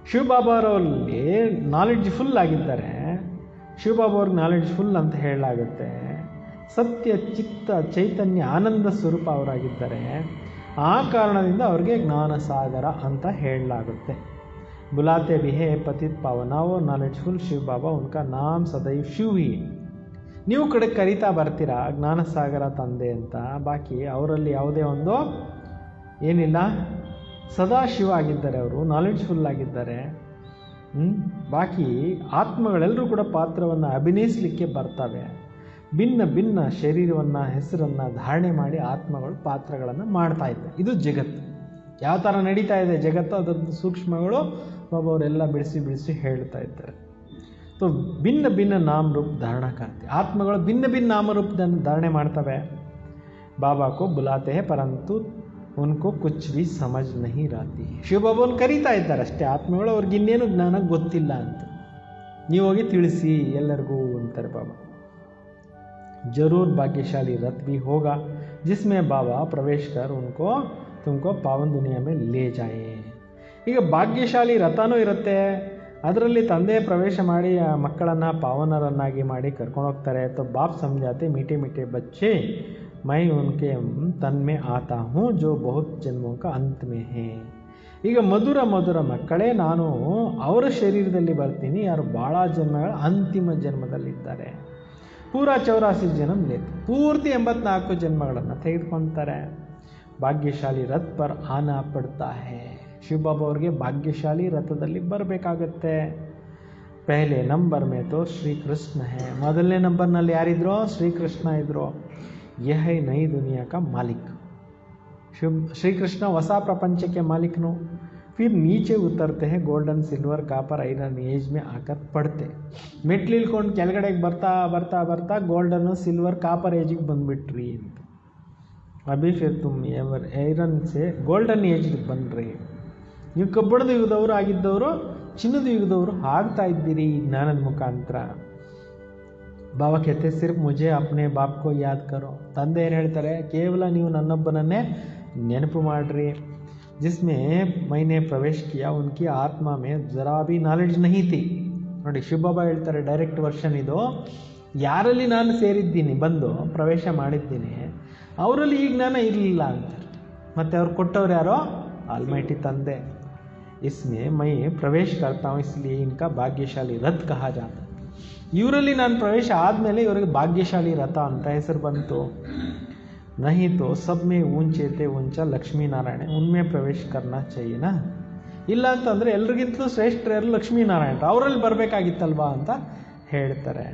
ಶಿವಬಾಬಾ ಅವರಲ್ಲಿ ನಾಲೆಡ್ಜ್ಫುಲ್ ಆಗಿದ್ದಾರೆ. ಶಿವಬಾಬಾ ಅವ್ರಿಗೆ ನಾಲೆಡ್ಜ್ಫುಲ್ ಅಂತ ಹೇಳಲಾಗುತ್ತೆ. ಸತ್ಯ ಚಿತ್ತ ಚೈತನ್ಯ ಆನಂದ ಸ್ವರೂಪ ಅವರಾಗಿದ್ದಾರೆ. ಆ ಕಾರಣದಿಂದ ಅವ್ರಿಗೆ ಜ್ಞಾನಸಾಗರ ಅಂತ ಹೇಳಲಾಗುತ್ತೆ. ಬುಲಾತೆ भी है पतित पावना वो नॉलेजफुल शिव बाबा उनका नाम सदैव शिव ही. ನೀವು ಕಡೆ ಕರಿತಾ ಬರ್ತೀರಾ ಜ್ಞಾನಸಾಗರ ತಂದೆ ಅಂತ, ಬಾಕಿ ಅವರಲ್ಲಿ ಯಾವುದೇ ಒಂದು ಏನಿಲ್ಲ, ಸದಾ ಶಿವ ಆಗಿದ್ದಾರೆ, ಅವರು ನಾಲೆಡ್ಜ್ಫುಲ್ ಆಗಿದ್ದಾರೆ. ಬಾಕಿ ಆತ್ಮಗಳೆಲ್ಲರೂ ಕೂಡ ಪಾತ್ರವನ್ನು ಅಭಿನಯಿಸಲಿಕ್ಕೆ ಬರ್ತವೆ. ಭಿನ್ನ ಭಿನ್ನ ಶರೀರವನ್ನು ಹೆಸರನ್ನು ಧಾರಣೆ ಮಾಡಿ ಆತ್ಮಗಳು ಪಾತ್ರಗಳನ್ನು ಮಾಡ್ತಾ ಇದ್ದಾರೆ. ಇದು ಜಗತ್ತು ಯಾವ ಥರ ನಡೀತಾ ಇದೆ ಜಗತ್ತು, ಅದರದ್ದು ಸೂಕ್ಷ್ಮಗಳು ಒಬ್ಬವರೆಲ್ಲ ಬಿಡಿಸಿ ಬಿಡಿಸಿ ಹೇಳ್ತಾ ಇದ್ದಾರೆ. तो भिन्न भिन्न नाम रूप धारणा करते. आत्मಗಳು भिन्न भिन्न नाम रूप धाರಣೆ ಮಾಡ್ತವೆ. बाबा को बुलाते हैं परंतु उनको कुछ भी समझ नहीं रहती. ಶಿವಬಾಬಾವನ್ನು ಕರೀತಾ ಇದ್ದಾರೆ ಅಷ್ಟೇ ಆತ್ಮಗಳು, ಅವ್ರಿಗೆ ಇನ್ನೇನು ಜ್ಞಾನ ಗೊತ್ತಿಲ್ಲ ಅಂತ. ನೀವು ಹೋಗಿ ತಿಳಿಸಿ ಎಲ್ಲರಿಗೂ ಅಂತಾರೆ ಬಾಬಾ. जरूर भाग्यशाली रथ भी होगा जिसमें बाबा प्रवेश कर तुमको पावन दुनिया में ले जाए. ಈಗ ಭಾಗ್ಯಶಾಲಿ ರಥನೂ ಇರುತ್ತೆ, ಅದರಲ್ಲಿ ತಂದೆ ಪ್ರವೇಶ ಮಾಡಿ ಆ ಮಕ್ಕಳನ್ನು ಪಾವನರನ್ನಾಗಿ ಮಾಡಿ ಕರ್ಕೊಂಡು ಹೋಗ್ತಾರೆ. तो बाप समझाते मीठे मीठे बच्चे मैं उनके तन में आता हूँ जो बहुत जन्मों का अंत में है. ಈಗ ಮಧುರ ಮಧುರ ಮಕ್ಕಳೇ, ನಾನು ಅವರ ಶರೀರದಲ್ಲಿ ಬರ್ತೀನಿ ಯಾರು ಭಾಳ ಜನ್ಮಗಳ ಅಂತಿಮ ಜನ್ಮದಲ್ಲಿದ್ದಾರೆ. ಪೂರ 84 ಜನ್ಮ ಲೇತೆ, ಪೂರ್ತಿ 84 ಜನ್ಮಗಳನ್ನು ತೆಗೆದುಕೊಳ್ತಾರೆ. ಭಾಗ್ಯಶಾಲಿ ರಥ ಪರ್ ಆನಾ ಪಡ್ತಾ ಹೇ. ಶಿವಬಾಬಾ ಅವ್ರಿಗೆ ಭಾಗ್ಯಶಾಲಿ ರಥದಲ್ಲಿ ಬರಬೇಕಾಗತ್ತೆ. ಪಹಲೆ ನಂಬರ್ ಮೇ ತೋ ಶ್ರೀಕೃಷ್ಣ ಹೇ. ಮೊದಲನೇ ನಂಬರ್ನಲ್ಲಿ ಯಾರಿದ್ರು? ಶ್ರೀಕೃಷ್ಣ ಇದ್ರು. ಯಹ ನೈ ದುನಿಯಾ ಕಾ ಮಾಲಿಕ್. ಶ್ರೀಕೃಷ್ಣ ಹೊಸ ಪ್ರಪಂಚಕ್ಕೆ ಮಾಲೀಕನು. ಫಿರ್ ನೀಚೆ ಉತ್ತರ್ತೆ ಹೇ golden silver copper iron age ಮೇ ಆಕರ್ ಪಡ್ತೆ. ಮೆಟ್ಲು ಇಳ್ಕೊಂಡು ಕೆಳಗಡೆಗೆ ಬರ್ತಾ ಬರ್ತಾ ಬರ್ತಾ ಗೋಲ್ಡನ್ನು ಸಿಲ್ವರ್ ಕಾಪರ್ ಏಜಿಗೆ ಬಂದುಬಿಟ್ರಿ ಅಂತ. ಅಭಿ ಫಿರ್ ತುಮ್ ಐರನ್ ಸೆ ಗೋಲ್ಡನ್ ಏಜ್ಗೆ ಬನ್ರಿ. ನೀವು ಕಬ್ಬಣದ ಯುಗದವರು ಆಗಿದ್ದವರು ಚಿನ್ನದ ಯುಗದವರು ಆಗ್ತಾ ಇದ್ದೀರಿ ಜ್ಞಾನದ ಮುಖಾಂತರ. ಬಾಬಾ कहते सिर्फ मुझे अपने बाप को याद करो. ತಂದೆ ಏನು ಹೇಳ್ತಾರೆ, ಕೇವಲ ನೀವು ನನ್ನೊಬ್ಬನನ್ನೇ ನೆನಪು ಮಾಡ್ರಿ. जिसमें मैंने प्रवेश किया उनकी आत्मा में जरा भी ನಾಲೆಡ್ಜ್ नहीं थी. ನೋಡಿ ಶಿವಬಾಬಾ ಹೇಳ್ತಾರೆ, ಡೈರೆಕ್ಟ್ ವರ್ಷನ್ ಇದು. ಯಾರಲ್ಲಿ ನಾನು ಸೇರಿದ್ದೀನಿ, ಬಂದು ಪ್ರವೇಶ ಮಾಡಿದ್ದೀನಿ, ಅವರಲ್ಲಿ ಈ ಜ್ಞಾನ ಇರಲಿಲ್ಲ ಅಂತಾರೆ. ಮತ್ತು ಅವ್ರು ಕೊಟ್ಟವ್ರು ಯಾರೋ? ಆಲ್ಮೈಟಿ ತಂದೆ. इसमें मैं प्रवेश करता हूँ इसलिए इनका भाग्यशाली रथ कहा जाता है. ಇವರಲ್ಲಿ ನಾನು ಪ್ರವೇಶ ಆದಮೇಲೆ ಇವರಿಗೆ ಭಾಗ್ಯಶಾಲಿ ರಥ ಅಂತ ಹೆಸರು ಬಂತು. नहीं तो सब में ऊंचे थे ऊंचा ಲಕ್ಷ್ಮೀನಾರಾಯಣ उनमें प्रवेश करना चाहिए ना. ಇಲ್ಲ ಅಂತಂದರೆ ಎಲ್ರಿಗಿಂತಲೂ ಶ್ರೇಷ್ಠರು ಲಕ್ಷ್ಮೀನಾರಾಯಣರು, ಅವರಲ್ಲಿ ಬರಬೇಕಾಗಿತ್ತಲ್ವಾ ಅಂತ ಹೇಳ್ತಾರೆ.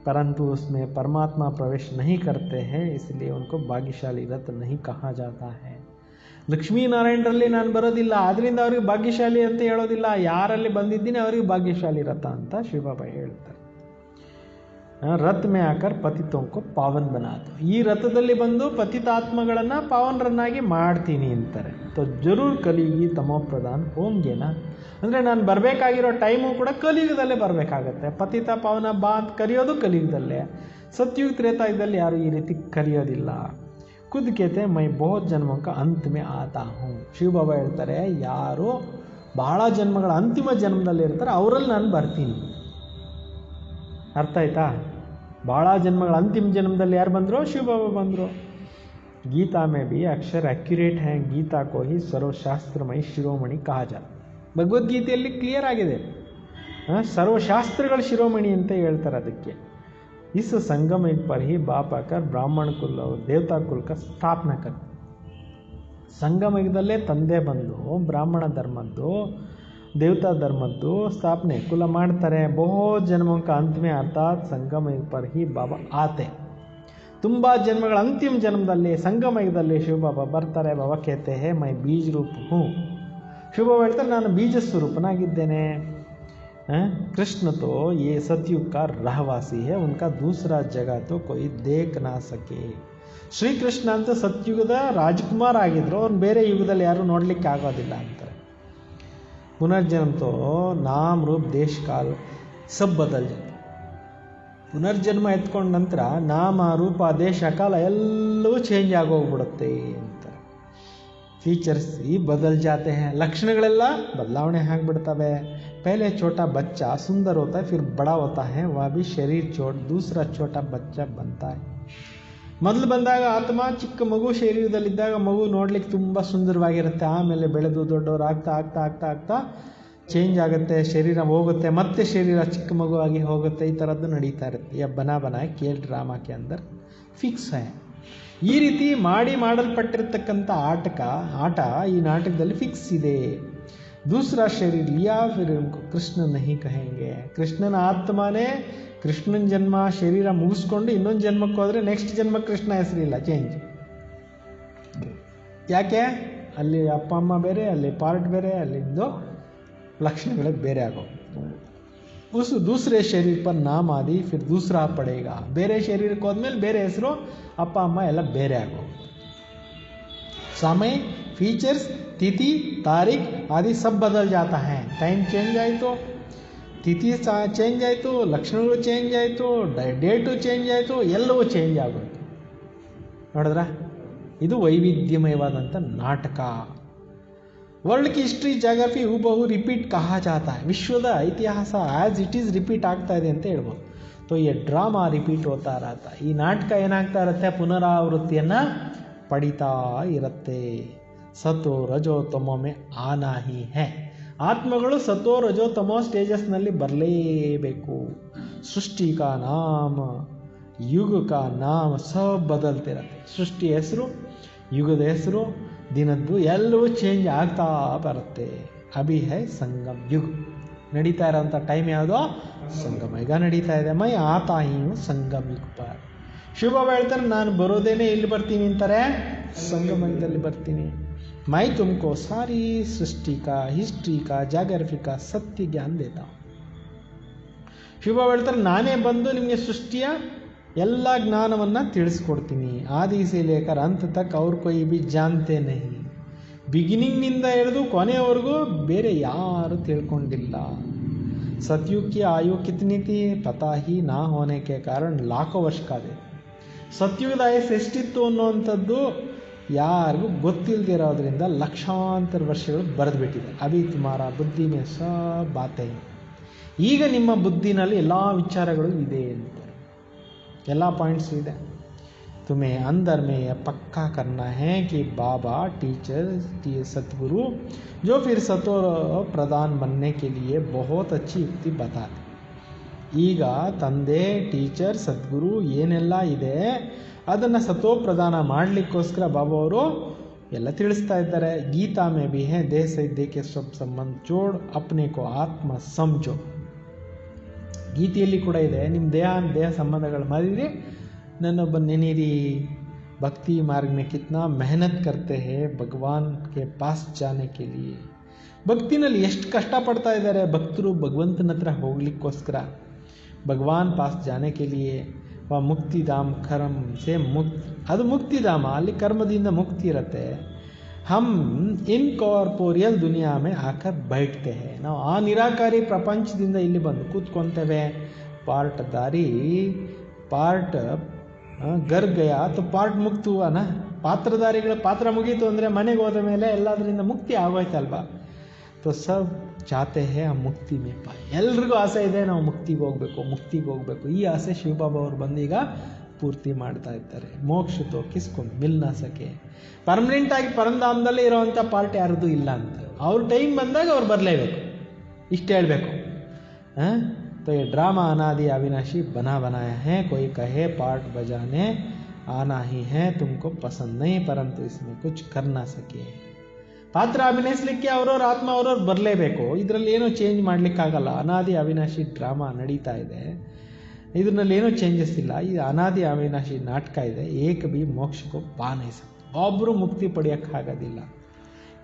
परंतु उसमें परमात्मा प्रवेश नहीं करते हैं इसलिए उनको भाग्यशाली रथ नहीं कहा जाता है. ಲಕ್ಷ್ಮೀನಾರಾಯಣರಲ್ಲಿ ನಾನು ಬರೋದಿಲ್ಲ, ಆದ್ದರಿಂದ ಅವ್ರಿಗೆ ಭಾಗ್ಯಶಾಲಿ ಅಂತ ಹೇಳೋದಿಲ್ಲ. ಯಾರಲ್ಲಿ ಬಂದಿದ್ದೀನಿ ಅವರಿಗೆ ಭಾಗ್ಯಶಾಲಿ ರಥ ಅಂತ ಶಿವಬಾಬಾ ಹೇಳ್ತಾರೆ. ರಥ್ ಮೇ ಆಕರ್ ಪತಿತೋಂಕೋ ಪಾವನ್ ಬನಾತು, ಈ ರಥದಲ್ಲಿ ಬಂದು ಪತಿತಾತ್ಮಗಳನ್ನು ಪಾವನರನ್ನಾಗಿ ಮಾಡ್ತೀನಿ ಅಂತಾರೆ. ತೋ ಜರೂರ್ ಕಲಿಯುಗಿ ತಮೋ ಪ್ರಧಾನ್ ಹೋಂಗೆನಾ, ಅಂದರೆ ನಾನು ಬರಬೇಕಾಗಿರೋ ಟೈಮು ಕೂಡ ಕಲಿಯುಗದಲ್ಲೇ ಬರಬೇಕಾಗತ್ತೆ. ಪತಿತ ಪಾವನ ಬಾ ಅಂತ ಕರೆಯೋದು ಕಲಿಯುಗದಲ್ಲೇ. ಸತ್ಯುಗ ತ್ರೇತಾಯುಗದಲ್ಲಿ ಯಾರು ಈ ರೀತಿ ಕರೆಯೋದಿಲ್ಲ. ಖುದ್ ಕೇತೆ ಮೈ ಬಹುತ್ ಜನ್ಮಕ ಅಂತ್ ಮೇ ಆತಾ ಹೂँ, ಶಿವಬಾಬಾ ಹೇಳ್ತಾರೆ ಯಾರು ಬಹಳ ಜನ್ಮಗಳ ಅಂತಿಮ ಜನ್ಮದಲ್ಲಿ ಇರ್ತಾರೆ ಅವರಲ್ಲಿ ನಾನು ಬರ್ತೀನಿ. ಅರ್ಥ ಆಯ್ತಾ? ಭಾಳ ಜನ್ಮಗಳ ಅಂತಿಮ ಜನ್ಮದಲ್ಲಿ ಯಾರು ಬಂದರು? ಶಿವಬಾಬಾ ಬಂದರು. ಗೀತಾ ಮೇ ಬಿ ಅಕ್ಷರ ಅಕ್ಯುರೇಟ್ ಹ್ಯಾ, ಗೀತಾ ಕೋ ಹಿ ಸರ್ವಶಾಸ್ತ್ರಮಯಿ ಶಿರೋಮಣಿ ಕಹಾ ಜಾತಾ. ಭಗವದ್ಗೀತೆಯಲ್ಲಿ ಕ್ಲಿಯರ್ ಆಗಿದೆ, ಸರ್ವಶಾಸ್ತ್ರಗಳ ಶಿರೋಮಣಿ ಅಂತ ಹೇಳ್ತಾರೆ ಅದಕ್ಕೆ. ಇಸ್ ಸಂಗಮ ಪರ್ ಹಿ ಬಾಪ್ ಆಕರ್ ಬ್ರಾಹ್ಮಣ ಕುಲ ದೇವತಾ ಕುಲ ಕ ಸ್ಥಾಪನಾ ಕರ್. ಸಂಗಮಯುಗದಲ್ಲೇ ತಂದೆ ಬಂದು ಬ್ರಾಹ್ಮಣ ಧರ್ಮದ್ದು ದೇವತಾ ಧರ್ಮದ್ದು ಸ್ಥಾಪನೆ ಕುಲ ಮಾಡ್ತಾರೆ. ಬಹು ಜನ್ಮಕ ಅಂತಿಮ ಅರ್ಥಾತ್ ಸಂಗಮಯುಗ ಪರ್ ಹಿ ಬಾಬಾ ಆತೆ. ತುಂಬ ಜನ್ಮಗಳ ಅಂತಿಮ ಜನ್ಮದಲ್ಲಿ ಸಂಗಮಯುಗದಲ್ಲಿ ಶಿವಬಾಬಾ ಬರ್ತಾರೆ. ಬಾಬಾ ಕೇತೆ ಹೇ ಮೈ ಬೀಜ ರೂಪ ಹೂँ, ಶಿವಬಾಬಾ ಹೇಳ್ತಾರೆ ನಾನು ಬೀಜ ಸ್ವರೂಪನಾಗಿದ್ದೇನೆ. कृष्ण तो ये सतयुग का रहवासी है, उनका दूसरा जगह तो कोई देख ना सके. ಶ್ರೀಕೃಷ್ಣ ಅಂತ ಸತ್ಯುಗದ ರಾಜ್ಕುಮಾರ್ ಆಗಿದ್ರು, ಅವ್ರು ಬೇರೆ ಯುಗದಲ್ಲಿ ಯಾರು ನೋಡಲಿಕ್ಕೆ ಆಗೋದಿಲ್ಲ ಅಂತಾರೆ. ಪುನರ್ಜನ್ಮ ತೋ ನಾಮ್ ರೂಪ್ ದೇಶ ಕಾಲ್ ಸಬ್ ಬದಲ್ ಜಾತೆ. ಪುನರ್ಜನ್ಮ ಎತ್ಕೊಂಡ ನಂತರ ನಾಮ ರೂಪ ದೇಶ ಕಾಲ ಎಲ್ಲವೂ ಚೇಂಜ್ ಆಗೋಗ್ಬಿಡುತ್ತೆ ಅಂತಾರೆ. ಫೀಚರ್ಸ್ ಈ ಬದಲ್ ಜಾತೆ ಹೈ, ಲಕ್ಷಣಗಳೆಲ್ಲ ಬದಲಾವಣೆ ಆಗಿಬಿಡ್ತವೆ. पहले छोटा बच्चा सुंदर होता है, फिर बड़ा होता है, वह भी शरीर छोड़ दूसरा छोटा बच्चा बनता है. ಮೊದಲು ಬಂದಾಗ ಆತ್ಮ ಚಿಕ್ಕ ಮಗು ಶರೀರದಲ್ಲಿದ್ದಾಗ ಮಗು ನೋಡ್ಲಿಕ್ಕೆ ತುಂಬ ಸುಂದರವಾಗಿರುತ್ತೆ. ಆಮೇಲೆ ಬೆಳೆದು ದೊಡ್ಡವರು ಆಗ್ತಾ ಆಗ್ತಾ ಆಗ್ತಾ ಆಗ್ತಾ ಚೇಂಜ್ ಆಗುತ್ತೆ, ಶರೀರ ಹೋಗುತ್ತೆ, ಮತ್ತೆ ಶರೀರ ಚಿಕ್ಕ ಮಗುವಾಗಿ ಹೋಗುತ್ತೆ. ಈ ಥರದ್ದು ನಡೀತಾ ಇರುತ್ತೆ. ಯ ಬನಾ ಬನಾ ಕೇಲ್ ಡ್ರಾಮಾ ಕೆ ಅಂದರ್ ಫಿಕ್ಸ್ ಹೈ. ಈ ರೀತಿ ಮಾಡಲ್ಪಟ್ಟಿರ್ತಕ್ಕಂಥ ಆಟ ಈ ನಾಟಕದಲ್ಲಿ ಫಿಕ್ಸ್ ಇದೆ. दूसरा शरीर लिया फिर उनको कृष्ण नहीं कहेंगे. ಕೃಷ್ಣನ ಆತ್ಮನೇ ಕೃಷ್ಣನ ಜನ್ಮ ಶರೀರ ಮುಗಿಸ್ಕೊಂಡು ಇನ್ನೊಂದು ಜನ್ಮಕ್ಕೆ ಹೋದರೆ ನೆಕ್ಸ್ಟ್ ಜನ್ಮ ಕೃಷ್ಣ ಹೆಸರಿಲ್ಲ, ಚೇಂಜ್. ಯಾಕೆ? ಅಲ್ಲಿ ಅಪ್ಪ ಅಮ್ಮ ಬೇರೆ, ಅಲ್ಲಿ ಪಾರ್ಟ್ ಬೇರೆ, ಅಲ್ಲಿಂದು ಲಕ್ಷಣಗಳೇ ಬೇರೆ ಆಗೋ. ಉಸ್ ದೂಸರೆ ಶರೀರ ಪರ್ ನಾಮ್ ಆದಿ ಫಿರ್ ದೂಸರಾ ಪಡೇಗ. ಬೇರೆ ಶರೀರಕ್ಕೆ ಹೋದ್ಮೇಲೆ ಬೇರೆ ಹೆಸರು, ಅಪ್ಪ ಅಮ್ಮ ಎಲ್ಲ ಬೇರೆ ಆಗೋ. समय फीचर्स तिथि तारीख आदि सब बदल जाता है. टाइम चेंज ಆಯಿತು, ತಿಥಿ ಚೇಂಜ್ ಆಯಿತು, ಲಕ್ಷಣಗಳು ಚೇಂಜ್ ಆಯಿತು, ಡೇಟು ಚೇಂಜ್ ಆಯಿತು, ಎಲ್ಲವೂ ಚೇಂಜ್ ಆಗೋಯ್ತು. ನೋಡಿದ್ರ, ಇದು ವೈವಿಧ್ಯಮಯವಾದಂಥ ನಾಟಕ. ವರ್ಲ್ಡ್ ಕಿ ಹಿಸ್ಟ್ರಿ ಜಾಗ್ರಫಿ ಹೂಬಹು ರಿಪೀಟ್ ಕಹಾ ಜಾತಾ ಹೈ. ವಿಶ್ವದ ಇತಿಹಾಸ ಆ್ಯಸ್ ಇಟ್ ಈಸ್ ರಿಪೀಟ್ ಆಗ್ತಾ ಇದೆ ಅಂತ ಹೇಳ್ಬೋದು. ತೋ ಈ ಡ್ರಾಮಾ ರಿಪೀಟ್ ಹೋಗ್ತಾ ಇರತ್ತೆ. ಈ ನಾಟಕ ಏನಾಗ್ತಾ ಇರುತ್ತೆ? ಪುನರಾವೃತ್ತಿಯನ್ನು ಪಡಿತಾ ಇರುತ್ತೆ. ಸತೋ ರಜೋ ತಮೋ ಮೇ ಆನಾ ಹಿ ಹೈ. ಆತ್ಮಗಳು ಸತೋ ರಜೋ ತಮೋ ಸ್ಟೇಜಸ್ನಲ್ಲಿ ಬರಲೇಬೇಕು. ಸೃಷ್ಟಿ ಕಾ ನಾಮ ಯುಗ ಕಾ ನಾಮ ಸಬ್ ಬದಲ್ತಿರತ್ತೆ. ಸೃಷ್ಟಿ ಹೆಸರು, ಯುಗದ ಹೆಸರು, ದಿನದ್ದು ಎಲ್ಲವೂ ಚೇಂಜ್ ಆಗ್ತಾ ಬರುತ್ತೆ. ಅಭಿ ಹೈ ಸಂಗಮ್ ಯುಗ್. ನಡೀತಾ ಇರೋಂಥ ಟೈಮ್ ಯಾವುದೋ ಸಂಗಮ ಯುಗ ನಡೀತಾ ಇದೆ. ಮೈ ಆತಾ ಹಿ ಸಂಗಮ್ ಯುಗ್ ಪರ್. ಶಿವಬಾಬಾ ಹೇಳ್ತಾರೆ ನಾನು ಬರೋದೇನೆ ಎಲ್ಲಿ ಬರ್ತೀನಿ ಅಂತಾರೆ? ಸಂಗಮದಲ್ಲಿ ಬರ್ತೀನಿ. ಮೈ ತುಮಕೋ ಸಾರಿ ಸೃಷ್ಟಿ ಕಾ ಹಿಸ್ಟ್ರಿ ಕಾ ಜಾಗ್ರಫಿ ಕಾ ಸತ್ಯ ಜ್ಞಾನ ದೇತಾ. ಶಿವಬಾಬಾ ಹೇಳ್ತಾರೆ ನಾನೇ ಬಂದು ನಿಮಗೆ ಸೃಷ್ಟಿಯ ಎಲ್ಲ ಜ್ಞಾನವನ್ನು ತಿಳಿಸ್ಕೊಡ್ತೀನಿ. ಆದಿ ಸೇ ಲೇಕರ್ ಅಂತ ತಕ್ ಅವ್ರ ಕೊಯ್ ಬಿ ಜಾನ್ತೆ ನಹಿ. ಬಿಗಿನಿಂಗ್ನಿಂದ ಹಿಡಿದು ಕೊನೆಯವರೆಗೂ ಬೇರೆ ಯಾರು ತಿಳ್ಕೊಂಡಿಲ್ಲ. सतयुग की आयु कितनी थी पता ही ना होने के कारण लाखों ವರ್ಷ ಕಾದೆ. ಸತ್ಯುಗದ ಆಯಸ್ಸು ಎಷ್ಟಿತ್ತು ಅನ್ನೋವಂಥದ್ದು ಯಾರಿಗೂ ಗೊತ್ತಿಲ್ಲದಿರೋದ್ರಿಂದ ಲಕ್ಷಾಂತರ ವರ್ಷಗಳು ಬರೆದುಬಿಟ್ಟಿದೆ. ಅಭಿ ತುಮಾರ ಬುದ್ಧಿ ಮೇ ಸಬ್ ಬಾತೆ. ಈಗ ನಿಮ್ಮ ಬುದ್ಧಿನಲ್ಲಿ ಎಲ್ಲ ವಿಚಾರಗಳು ಇದೆ ಅಂತಾರೆ, ಎಲ್ಲ ಪಾಯಿಂಟ್ಸ್ ಇದೆ. तुम्हें अंदर में यह पक्का करना है कि बाबा टीचर सतगुरु जो फिर सतो प्रदान बनने के लिए बहुत अच्छी युक्ति बताते. ಈಗ ತಂದೆ, ಟೀಚರ್, ಸದ್ಗುರು ಏನೆಲ್ಲ ಇದೆ ಅದನ್ನು ಸತೋ ಪ್ರದಾನ ಮಾಡಲಿಕ್ಕೋಸ್ಕರ ಬಾಬಾ ಅವರು ಎಲ್ಲ ತಿಳಿಸ್ತಾ ಇದ್ದಾರೆ. ಗೀತಾ ಮೇ ಭಿ ಹೇ ದೇಹ ಸೆ ದೇಹ ಸಬ್ ಸಂಬಂಧ ಜೋಡ್ ಅಪ್ನೆ ಕೋ ಆತ್ಮ ಸಮझो. ಗೀತೆಯಲ್ಲಿ ಕೂಡ ಇದೆ, ನಿಮ್ಮ ದೇಹ ಸಂಬಂಧಗಳು ಮರಿರಿ, नन्नोब्बन नेनीरी. भक्ति मार्ग में कितना मेहनत करते हैं भगवान के पास जाने के लिए. ಭಕ್ತಿನಲ್ಲಿ ಎಷ್ಟು ಕಷ್ಟಪಡ್ತಾ ಇದ್ದಾರೆ ಭಕ್ತರು ಭಗವಂತನ ಹತ್ರ ಹೋಗ್ಲಿಕ್ಕೋಸ್ಕರ. ಭಗವಾನ್ ಪಾಸ್ ಜಾನೆ ಕೆ ಲಿಯೆ ವ ಮುಕ್ತಿಧಾಮ್ ಕರ್ಮ ಸೆ ಮುಕ್ತಿ, ಅದು ಮುಕ್ತಿಧಾಮ, ಅಲ್ಲಿ ಕರ್ಮದಿಂದ ಮುಕ್ತಿ ಇರುತ್ತೆ. ಹಮ್ ಇನ್ಕಾರ್ಪೋರಿಯಲ್ ದುನಿಯಾ ಮೇ ಆಕರ್ ಬೈಠತೆ ಹೈ, ನಾವು ಆ ನಿರಾಕಾರಿ ಪ್ರಪಂಚದಿಂದ ಇಲ್ಲಿ ಬಂದು ಕೂತ್ಕೊತೇವೆ. ಪಾರ್ಟ್ದಾರಿ ಪಾರ್ಟ್ ಗರ್ ಗಯಾ ತೋ ಪಾರ್ಟ್ ಮುಕ್ತ ಹುವಾನ, ಪಾತ್ರಧಾರಿಗಳ ಪಾತ್ರ ಮುಗೀತು ಅಂದರೆ ಮನೆಗೆ ಹೋದ ಮೇಲೆ ಎಲ್ಲದರಿಂದ ಮುಕ್ತಿ ಆಗೋಯ್ತಲ್ವಾ. ತೋ ಸಬ್ ಚಾತೆ ಹೇ ಆ ಮುಕ್ತಿ ಮೇ ಪಾಯ್, ಎಲ್ರಿಗೂ ಆಸೆ ಇದೆ ನಾವು ಮುಕ್ತಿಗೆ ಹೋಗಬೇಕು. ಈ ಆಸೆ ಶಿವಬಾಬಾ ಅವರು ಬಂದು ಈಗ ಪೂರ್ತಿ ಮಾಡ್ತಾ ಇದ್ದಾರೆ. ಮೋಕ್ಷ ತೋ ಕಿಸ್ಕೊಂಡು ಮಿಲ್ ನಾ ಸಕೆ, ಪರ್ಮನೆಂಟಾಗಿ ಪರಂಧಾಮದಲ್ಲೇ ಇರೋವಂಥ ಪಾರ್ಟ್ ಯಾರ್ದು ಇಲ್ಲ ಅಂತ. ಅವ್ರ ಟೈಮ್ ಬಂದಾಗ ಅವ್ರು ಬರಲೇಬೇಕು, ಇಷ್ಟು ಹೇಳಬೇಕು. तो ये ड्रामा अनादि अविनाशी बना बनाया है, कोई कहे पार्ट बजाने आना ही है, तुमको पसंद नहीं परंतु इसमें कुछ कर ना सके. ಪಾತ್ರ ಅಭಿನಯಿಸಲಿಕ್ಕೆ ಅವ್ರವ್ರ ಆತ್ಮ ಅವ್ರವ್ರು ಬರಲೇಬೇಕು, ಇದರಲ್ಲಿ ಏನೂ ಚೇಂಜ್ ಮಾಡಲಿಕ್ಕಾಗಲ್ಲ. ಅನಾದಿ ಅವಿನಾಶಿ ಡ್ರಾಮಾ ನಡೀತಾ ಇದೆ, ಇದರಲ್ಲಿ ಏನೂ ಚೇಂಜಸ್ ಇಲ್ಲ. ಈ ಅನಾದಿ ಅವಿನಾಶಿ ನಾಟಕ ಇದೆ. ಏಕ ಬಿ ಮೋಕ್ಷಕ್ಕೂ ಪಾನೇ ಸಕ್, ಒಬ್ಬರು ಮುಕ್ತಿ ಪಡೆಯೋಕ್ಕಾಗೋದಿಲ್ಲ.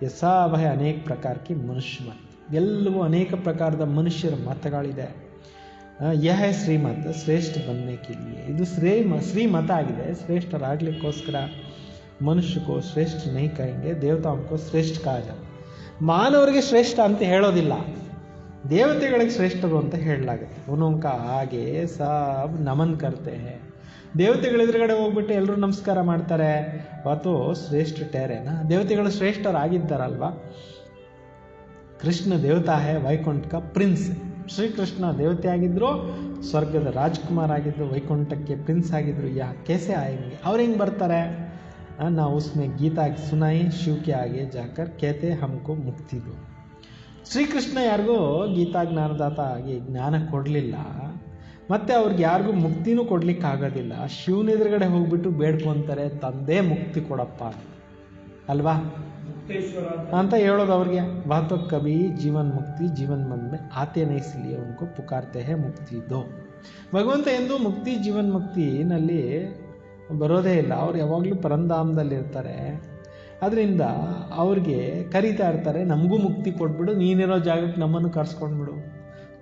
ಯಸಾಭ ಅನೇಕ ಪ್ರಕಾರಕ್ಕೆ ಮನುಷ್ಯ ಮತ, ಎಲ್ಲವೂ ಅನೇಕ ಪ್ರಕಾರದ ಮನುಷ್ಯರ ಮತಗಳಿದೆ. ಯಹ ಶ್ರೀಮತ ಶ್ರೇಷ್ಠ ಬನ್ನೆ ಕೆ ಲಿಯೆ, ಇದು ಶ್ರೀಮತ ಆಗಿದೆ. ಶ್ರೇಷ್ಠರಾಗಲಿಕ್ಕೋಸ್ಕರ ಮನುಷ್ಯಕ್ಕೋ ಶ್ರೇಷ್ಠ ನೈ ಕहेंगे, ದೇವತಾಂಕೋ ಶ್ರೇಷ್ಠ ಕಾಜ. ಮಾನವರಿಗೆ ಶ್ರೇಷ್ಠ ಅಂತ ಹೇಳೋದಿಲ್ಲ, ದೇವತೆಗಳಿಗೆ ಶ್ರೇಷ್ಠರು ಅಂತ ಹೇಳಲಾಗುತ್ತೆ. ಉನೋಂಕ ಹಾಗೆ ಸಬ್ ನಮನ್ ಕರ್ತೆ ಹೇ, ದೇವತೆಗಳ ಎದುರುಗಡೆ ಹೋಗ್ಬಿಟ್ಟು ಎಲ್ಲರೂ ನಮಸ್ಕಾರ ಮಾಡ್ತಾರೆ. ವಾತು ಶ್ರೇಷ್ಠ ಟೇರೇನ, ದೇವತೆಗಳು ಶ್ರೇಷ್ಠರಾಗಿದ್ದಾರಲ್ವಾ. ಕೃಷ್ಣ ದೇವತಾ ಹೇ ವೈಕುಂಠ ಕಾ ಪ್ರಿನ್ಸ್, ಶ್ರೀಕೃಷ್ಣ ದೇವತೆ ಆಗಿದ್ರು, ಸ್ವರ್ಗದ ರಾಜ್ಕುಮಾರ್ ಆಗಿದ್ರು, ವೈಕುಂಠಕ್ಕೆ ಪ್ರಿನ್ಸ್ ಆಗಿದ್ರು. ಯಾ ಕೇಸೆ ಆಯಂಗೆ, ಅವ್ರು ಹೆಂಗೆ ಬರ್ತಾರೆ? ನಾವು ಉಸ್ಮೆ ಗೀತಾ ಸುನಾಯಿ ಶಿವ ಕೆ ಆಗೆ ಜಾಕರ್ ಕೇತೆ ಹಮ್ಕೋ ಮುಕ್ತಿ ದೋ. ಶ್ರೀಕೃಷ್ಣ ಯಾರಿಗೂ ಗೀತಾ ಜ್ಞಾನದಾತ ಆಗಿ ಜ್ಞಾನ ಕೊಡಲಿಲ್ಲ, ಮತ್ತು ಅವ್ರಿಗೆ ಯಾರಿಗೂ ಮುಕ್ತಿನೂ ಕೊಡ್ಲಿಕ್ಕೆ ಆಗೋದಿಲ್ಲ. ಶಿವನ ಎದುರುಗಡೆ ಹೋಗ್ಬಿಟ್ಟು ಬೇಡ್ಕೊತಾರೆ, ತಂದೆ ಮುಕ್ತಿ ಕೊಡಪ್ಪ ಅಲ್ವಾ ಅಂತ ಹೇಳೋದು ಅವ್ರಿಗೆ. ವಾತೋ ಕಭಿ ಜೀವನ್ ಮುಕ್ತಿ ಜೀವನ್ ಮನ್ ಮೇ ಆತೆ ನೈ, ಇಸ್ಲಿಯೇ ಉनको ಪುಕಾರ್ತೆ ಹೇ ಮುಕ್ತಿ ದೋ. ಭಗವಂತ ಎಂದು ಮುಕ್ತಿ ಜೀವನ್ ಮುಕ್ತಿನಲ್ಲಿ ಬರೋದೇ ಇಲ್ಲ. ಅವ್ರು ಯಾವಾಗಲೂ ಪರಂಧಾಮದಲ್ಲಿರ್ತಾರೆ. ಅದರಿಂದ ಅವ್ರಿಗೆ ಕರೀತಾ ಇರ್ತಾರೆ, ನಮಗೂ ಮುಕ್ತಿ ಕೊಟ್ಬಿಡು, ನೀನಿರೋ ಜಾಗಕ್ಕೆ ನಮ್ಮನ್ನು ಕರ್ಸ್ಕೊಂಡ್ಬಿಡು.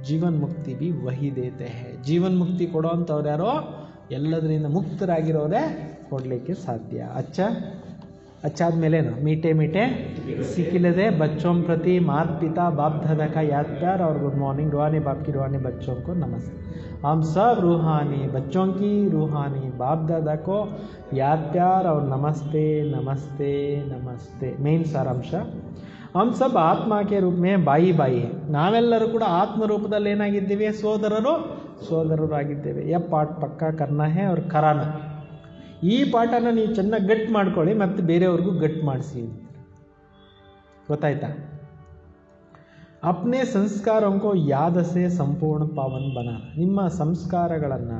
ಜೀವನ್ ಮುಕ್ತಿ ಬಿ ವಹಿ ದೇತೆ ಹೇ, ಜೀವನ್ ಮುಕ್ತಿ ಕೊಡೋ ಅಂಥವ್ರು ಯಾರೋ ಎಲ್ಲದರಿಂದ ಮುಕ್ತರಾಗಿರೋರೇ ಕೊಡಲಿಕ್ಕೆ ಸಾಧ್ಯ. अच्छाद्मेलेನು मीठे मीठे सीखिलदे बच्चों प्रति माता पिता बाप दादा का याद प्यार और गुड मॉर्निंग. रूहानी बाप की रूहानी बच्चों को नमस्ते. हम सब रूहानी बच्चों की रूहानी बाप दादा को याद प्यार और नमस्ते नमस्ते नमस्ते. मेन सारांश, हम सब आत्मा के रूप में बाई बाई है. ನಾವೆಲ್ಲರೂ ಕೂಡ ಆತ್ಮ ರೂಪದಲ್ಲಿ ಏನಾಗಿದ್ದೇವೆ? ಸೋದರರಾಗಿದ್ದೇವೆ. ಯಾ ಪಾಠ ಪಕ್ಕಾ ಕರ್ನಾ ಹೇ ಅವ್ರ ಕರಾನ. ಈ ಪಾಠನ ನೀವು ಚೆನ್ನಾಗಿ ಗಟ್ ಮಾಡ್ಕೊಳ್ಳಿ ಮತ್ತು ಬೇರೆಯವ್ರಿಗೂ ಗಟ್ ಮಾಡಿಸಿ. ಗೊತ್ತಾಯ್ತಾ? ಅಪ್ನೆ ಸಂಸ್ಕಾರಕ್ಕೋ ಯಾದಸೆ ಸಂಪೂರ್ಣ ಪಾವನ್ ಬನ. ನಿಮ್ಮ ಸಂಸ್ಕಾರಗಳನ್ನು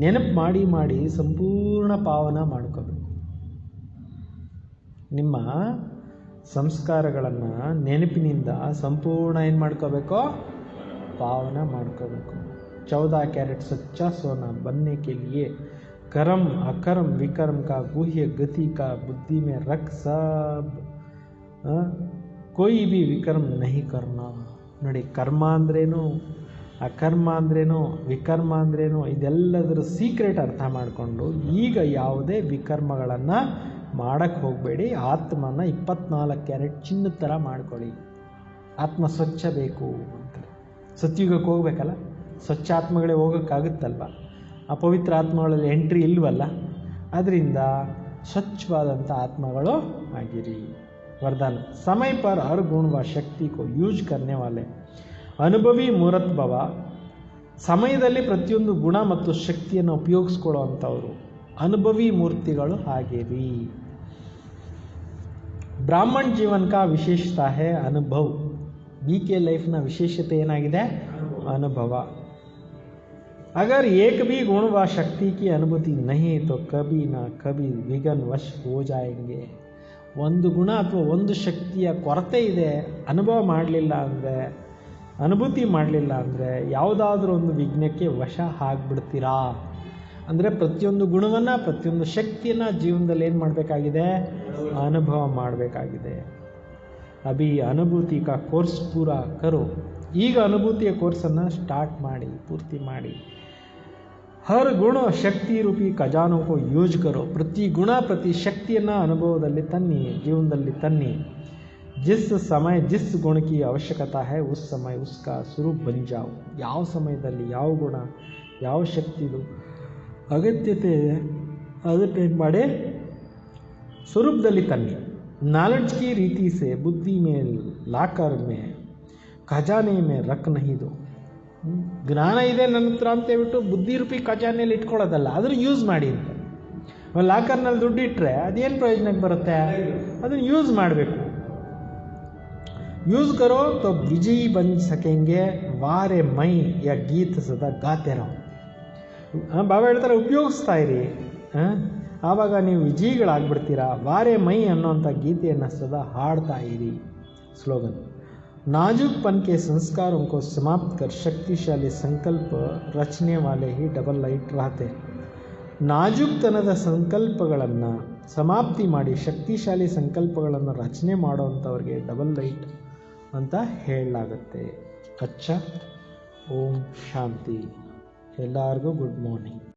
ನೆನಪು ಮಾಡಿ ಮಾಡಿ ಸಂಪೂರ್ಣ ಪಾವನ ಮಾಡ್ಕೋಬೇಕು. ನಿಮ್ಮ ಸಂಸ್ಕಾರಗಳನ್ನು ನೆನಪಿನಿಂದ ಸಂಪೂರ್ಣ ಏನು ಮಾಡ್ಕೋಬೇಕು? ಪಾವನ ಮಾಡ್ಕೋಬೇಕು. 14 ಕ್ಯಾರೆಟ್ ಸಚ್ಚಾ ಸೋನಾ बनने के लिए कर्म अकर्म विकर्म का गुह्य गति का बुद्धि में रख सब कोई भी विकर्म नहीं करना. ನೋಡಿ, ಕರ್ಮ ಅಂದ್ರೇನು, ಅಕರ್ಮ ಅಂದ್ರೇನು, ವಿಕರ್ಮ ಅಂದ್ರೇನು, ಇದೆಲ್ಲದರ ಸೀಕ್ರೆಟ್ ಅರ್ಥ ಮಾಡಿಕೊಂಡು ಈಗ ಯಾವುದೇ ವಿಕರ್ಮಗಳನ್ನು ಮಾಡೋಕ್ಕೆ ಹೋಗಬೇಡಿ. ಆತ್ಮನ 24 ಕ್ಯಾರೆಟ್ ಚಿನ್ನದ ಥರ ಮಾಡ್ಕೊಳ್ಳಿ. ಆತ್ಮ ಸ್ವಚ್ಛ ಬೇಕು ಅಂತೇಳಿ ಸತ್ಯುಗಕ್ಕೆ ಹೋಗ್ಬೇಕಲ್ಲ, ಸ್ವಚ್ಛ ಆತ್ಮಗಳೇ ಹೋಗೋಕ್ಕಾಗುತ್ತಲ್ವ? ಅಪವಿತ್ರ ಆತ್ಮಗಳಲ್ಲಿ ಎಂಟ್ರಿ ಇಲ್ವಲ್ಲ. ಅದರಿಂದ ಸ್ವಚ್ಛವಾದಂಥ ಆತ್ಮಗಳು ಆಗಿರಿ. वरदान, समय पर हर गुण व शक्ति को यूज करने वाले ಅನುಭವಿ ಮೂರತ್ ಭವ. ಸಮಯದಲ್ಲಿ ಪ್ರತಿಯೊಂದು ಗುಣ ಮತ್ತು ಶಕ್ತಿಯನ್ನು ಉಪಯೋಗಿಸ್ಕೊಳ್ಳುವಂಥವ್ರು ಅನುಭವಿ ಮೂರ್ತಿಗಳು ಆಗಿರಿ. ಬ್ರಾಹ್ಮಣ ಜೀವನ ಕಾ ವಿಶೇಷತಾ ಹೇ ಅನುಭವ. BK ಲೈಫ್ನ ವಿಶೇಷತೆ ಏನಾಗಿದೆ? ಅನುಭವ. अगर एक भी गुण व शक्ति की अनुभूति नहीं तो कभी ना कभी विघ्न वश हो जाएंगे. ಒಂದು ಗುಣ ಅಥವಾ ಒಂದು ಶಕ್ತಿಯ ಕೊರತೆ ಇದೆ, ಅನುಭವ ಮಾಡಲಿಲ್ಲ ಅಂದರೆ, ಅನುಭೂತಿ ಮಾಡಲಿಲ್ಲ ಅಂದರೆ ಯಾವುದಾದ್ರೂ ಒಂದು ವಿಘ್ನಕ್ಕೆ ವಶ ಆಗಿಬಿಡ್ತೀರಾ. ಅಂದರೆ ಪ್ರತಿಯೊಂದು ಗುಣವನ್ನು, ಪ್ರತಿಯೊಂದು ಶಕ್ತಿಯನ್ನು ಜೀವನದಲ್ಲಿ ಏನು ಮಾಡಬೇಕಾಗಿದೆ? ಅನುಭವ ಮಾಡಬೇಕಾಗಿದೆ. ಅಭಿ ಅನುಭೂತಿ ಕಾ ಕೋರ್ಸ್ ಪೂರಾ ಕರೋ ಈಗ ಅನುಭೂತಿಯ ಕೋರ್ಸನ್ನು ಸ್ಟಾರ್ಟ್ ಮಾಡಿ, ಪೂರ್ತಿ ಮಾಡಿ. ಹರ್ ಗುಣ ಶಕ್ತಿ ರೂಪಿ ಖಜಾನೋ ಕೋ ಯೂಜ್ ಕರೋ. ಪ್ರತಿ ಗುಣ ಪ್ರತಿ ಶಕ್ತಿಯನ್ನು ಅನುಭವದಲ್ಲಿ ತನ್ನಿ, ಜೀವನದಲ್ಲಿ ತನ್ನಿ. ಜಿಸ್ ಸಮಯ ಜಿಸ್ ಗುಣ ಕಿ ಅವಶ್ಯಕತಾ ಹೈ ಉಸ್ ಸಮಯ ಉಸ್ಕಾ ಸ್ವರೂಪ್ ಬನ್ ಜಾओ. ಯಾವ ಸಮಯದಲ್ಲಿ ಯಾವ ಗುಣ ಯಾವ ಶಕ್ತಿದು ಅಗತ್ಯತೆ ಇದೆ ಅದನ್ನು ಏನು ಮಾಡಿ ಸ್ವರೂಪದಲ್ಲಿ ತನ್ನಿ. ನಾಲೆಡ್ಜ್ की रीति से बुद्धि में लाकर में ಖಜಾನೆ में रख नहीं दो. ಜ್ಞಾನ ಇದೆ ನನ್ನ ಹತ್ರ ಅಂತ ಹೇಳ್ಬಿಟ್ಟು ಬುದ್ಧಿ ರೂಪಿ ಖಜಾನೆಯಲ್ಲಿ ಇಟ್ಕೊಳ್ಳೋದಲ್ಲ, ಅದನ್ನು ಯೂಸ್ ಮಾಡಿ ಅಂತ. ಲಾಕರ್ನಲ್ಲಿ ದುಡ್ಡು ಇಟ್ಟರೆ ಅದೇನು ಪ್ರಯೋಜನಕ್ಕೆ ಬರುತ್ತೆ? ಅದನ್ನು ಯೂಸ್ ಮಾಡಬೇಕು. यूज़ करो तो विजयी बन सकेंगे. वारे मई या गीत सदा गाते रहो. ಬಾಬಾ ಹೇಳ್ತಾರೆ ಉಪಯೋಗಿಸ್ತಾ ಇರಿ, ಆವಾಗ ನೀವು ವಿಜಯಿಗಳಾಗ್ಬಿಡ್ತೀರಾ. ವಾರೆ ಮೈ ಅನ್ನೋಂಥ ಗೀತೆಯನ್ನು ಸದಾ ಹಾಡ್ತಾ ಇರಿ. ಸ್ಲೋಗನ್. नाजुकपन के संस्कारों को समाप्त कर शक्तिशाली संकल्प रचने वाले ही डबल लाइट रहते. ನಾಜುಕ್ತನದ ಸಂಕಲ್ಪಗಳನ್ನು ಸಮಾಪ್ತಿ ಮಾಡಿ ಶಕ್ತಿಶಾಲಿ ಸಂಕಲ್ಪಗಳನ್ನು ರಚನೆ ಮಾಡೋವಂಥವ್ರಿಗೆ ಡಬಲ್ ಲೈಟ್ ಅಂತ ಹೇಳಲಾಗುತ್ತೆ. ಅಚ್ಚ. ಓಂ ಶಾಂತಿ. ಎಲ್ಲರಿಗೂ ಗುಡ್ ಮಾರ್ನಿಂಗ್.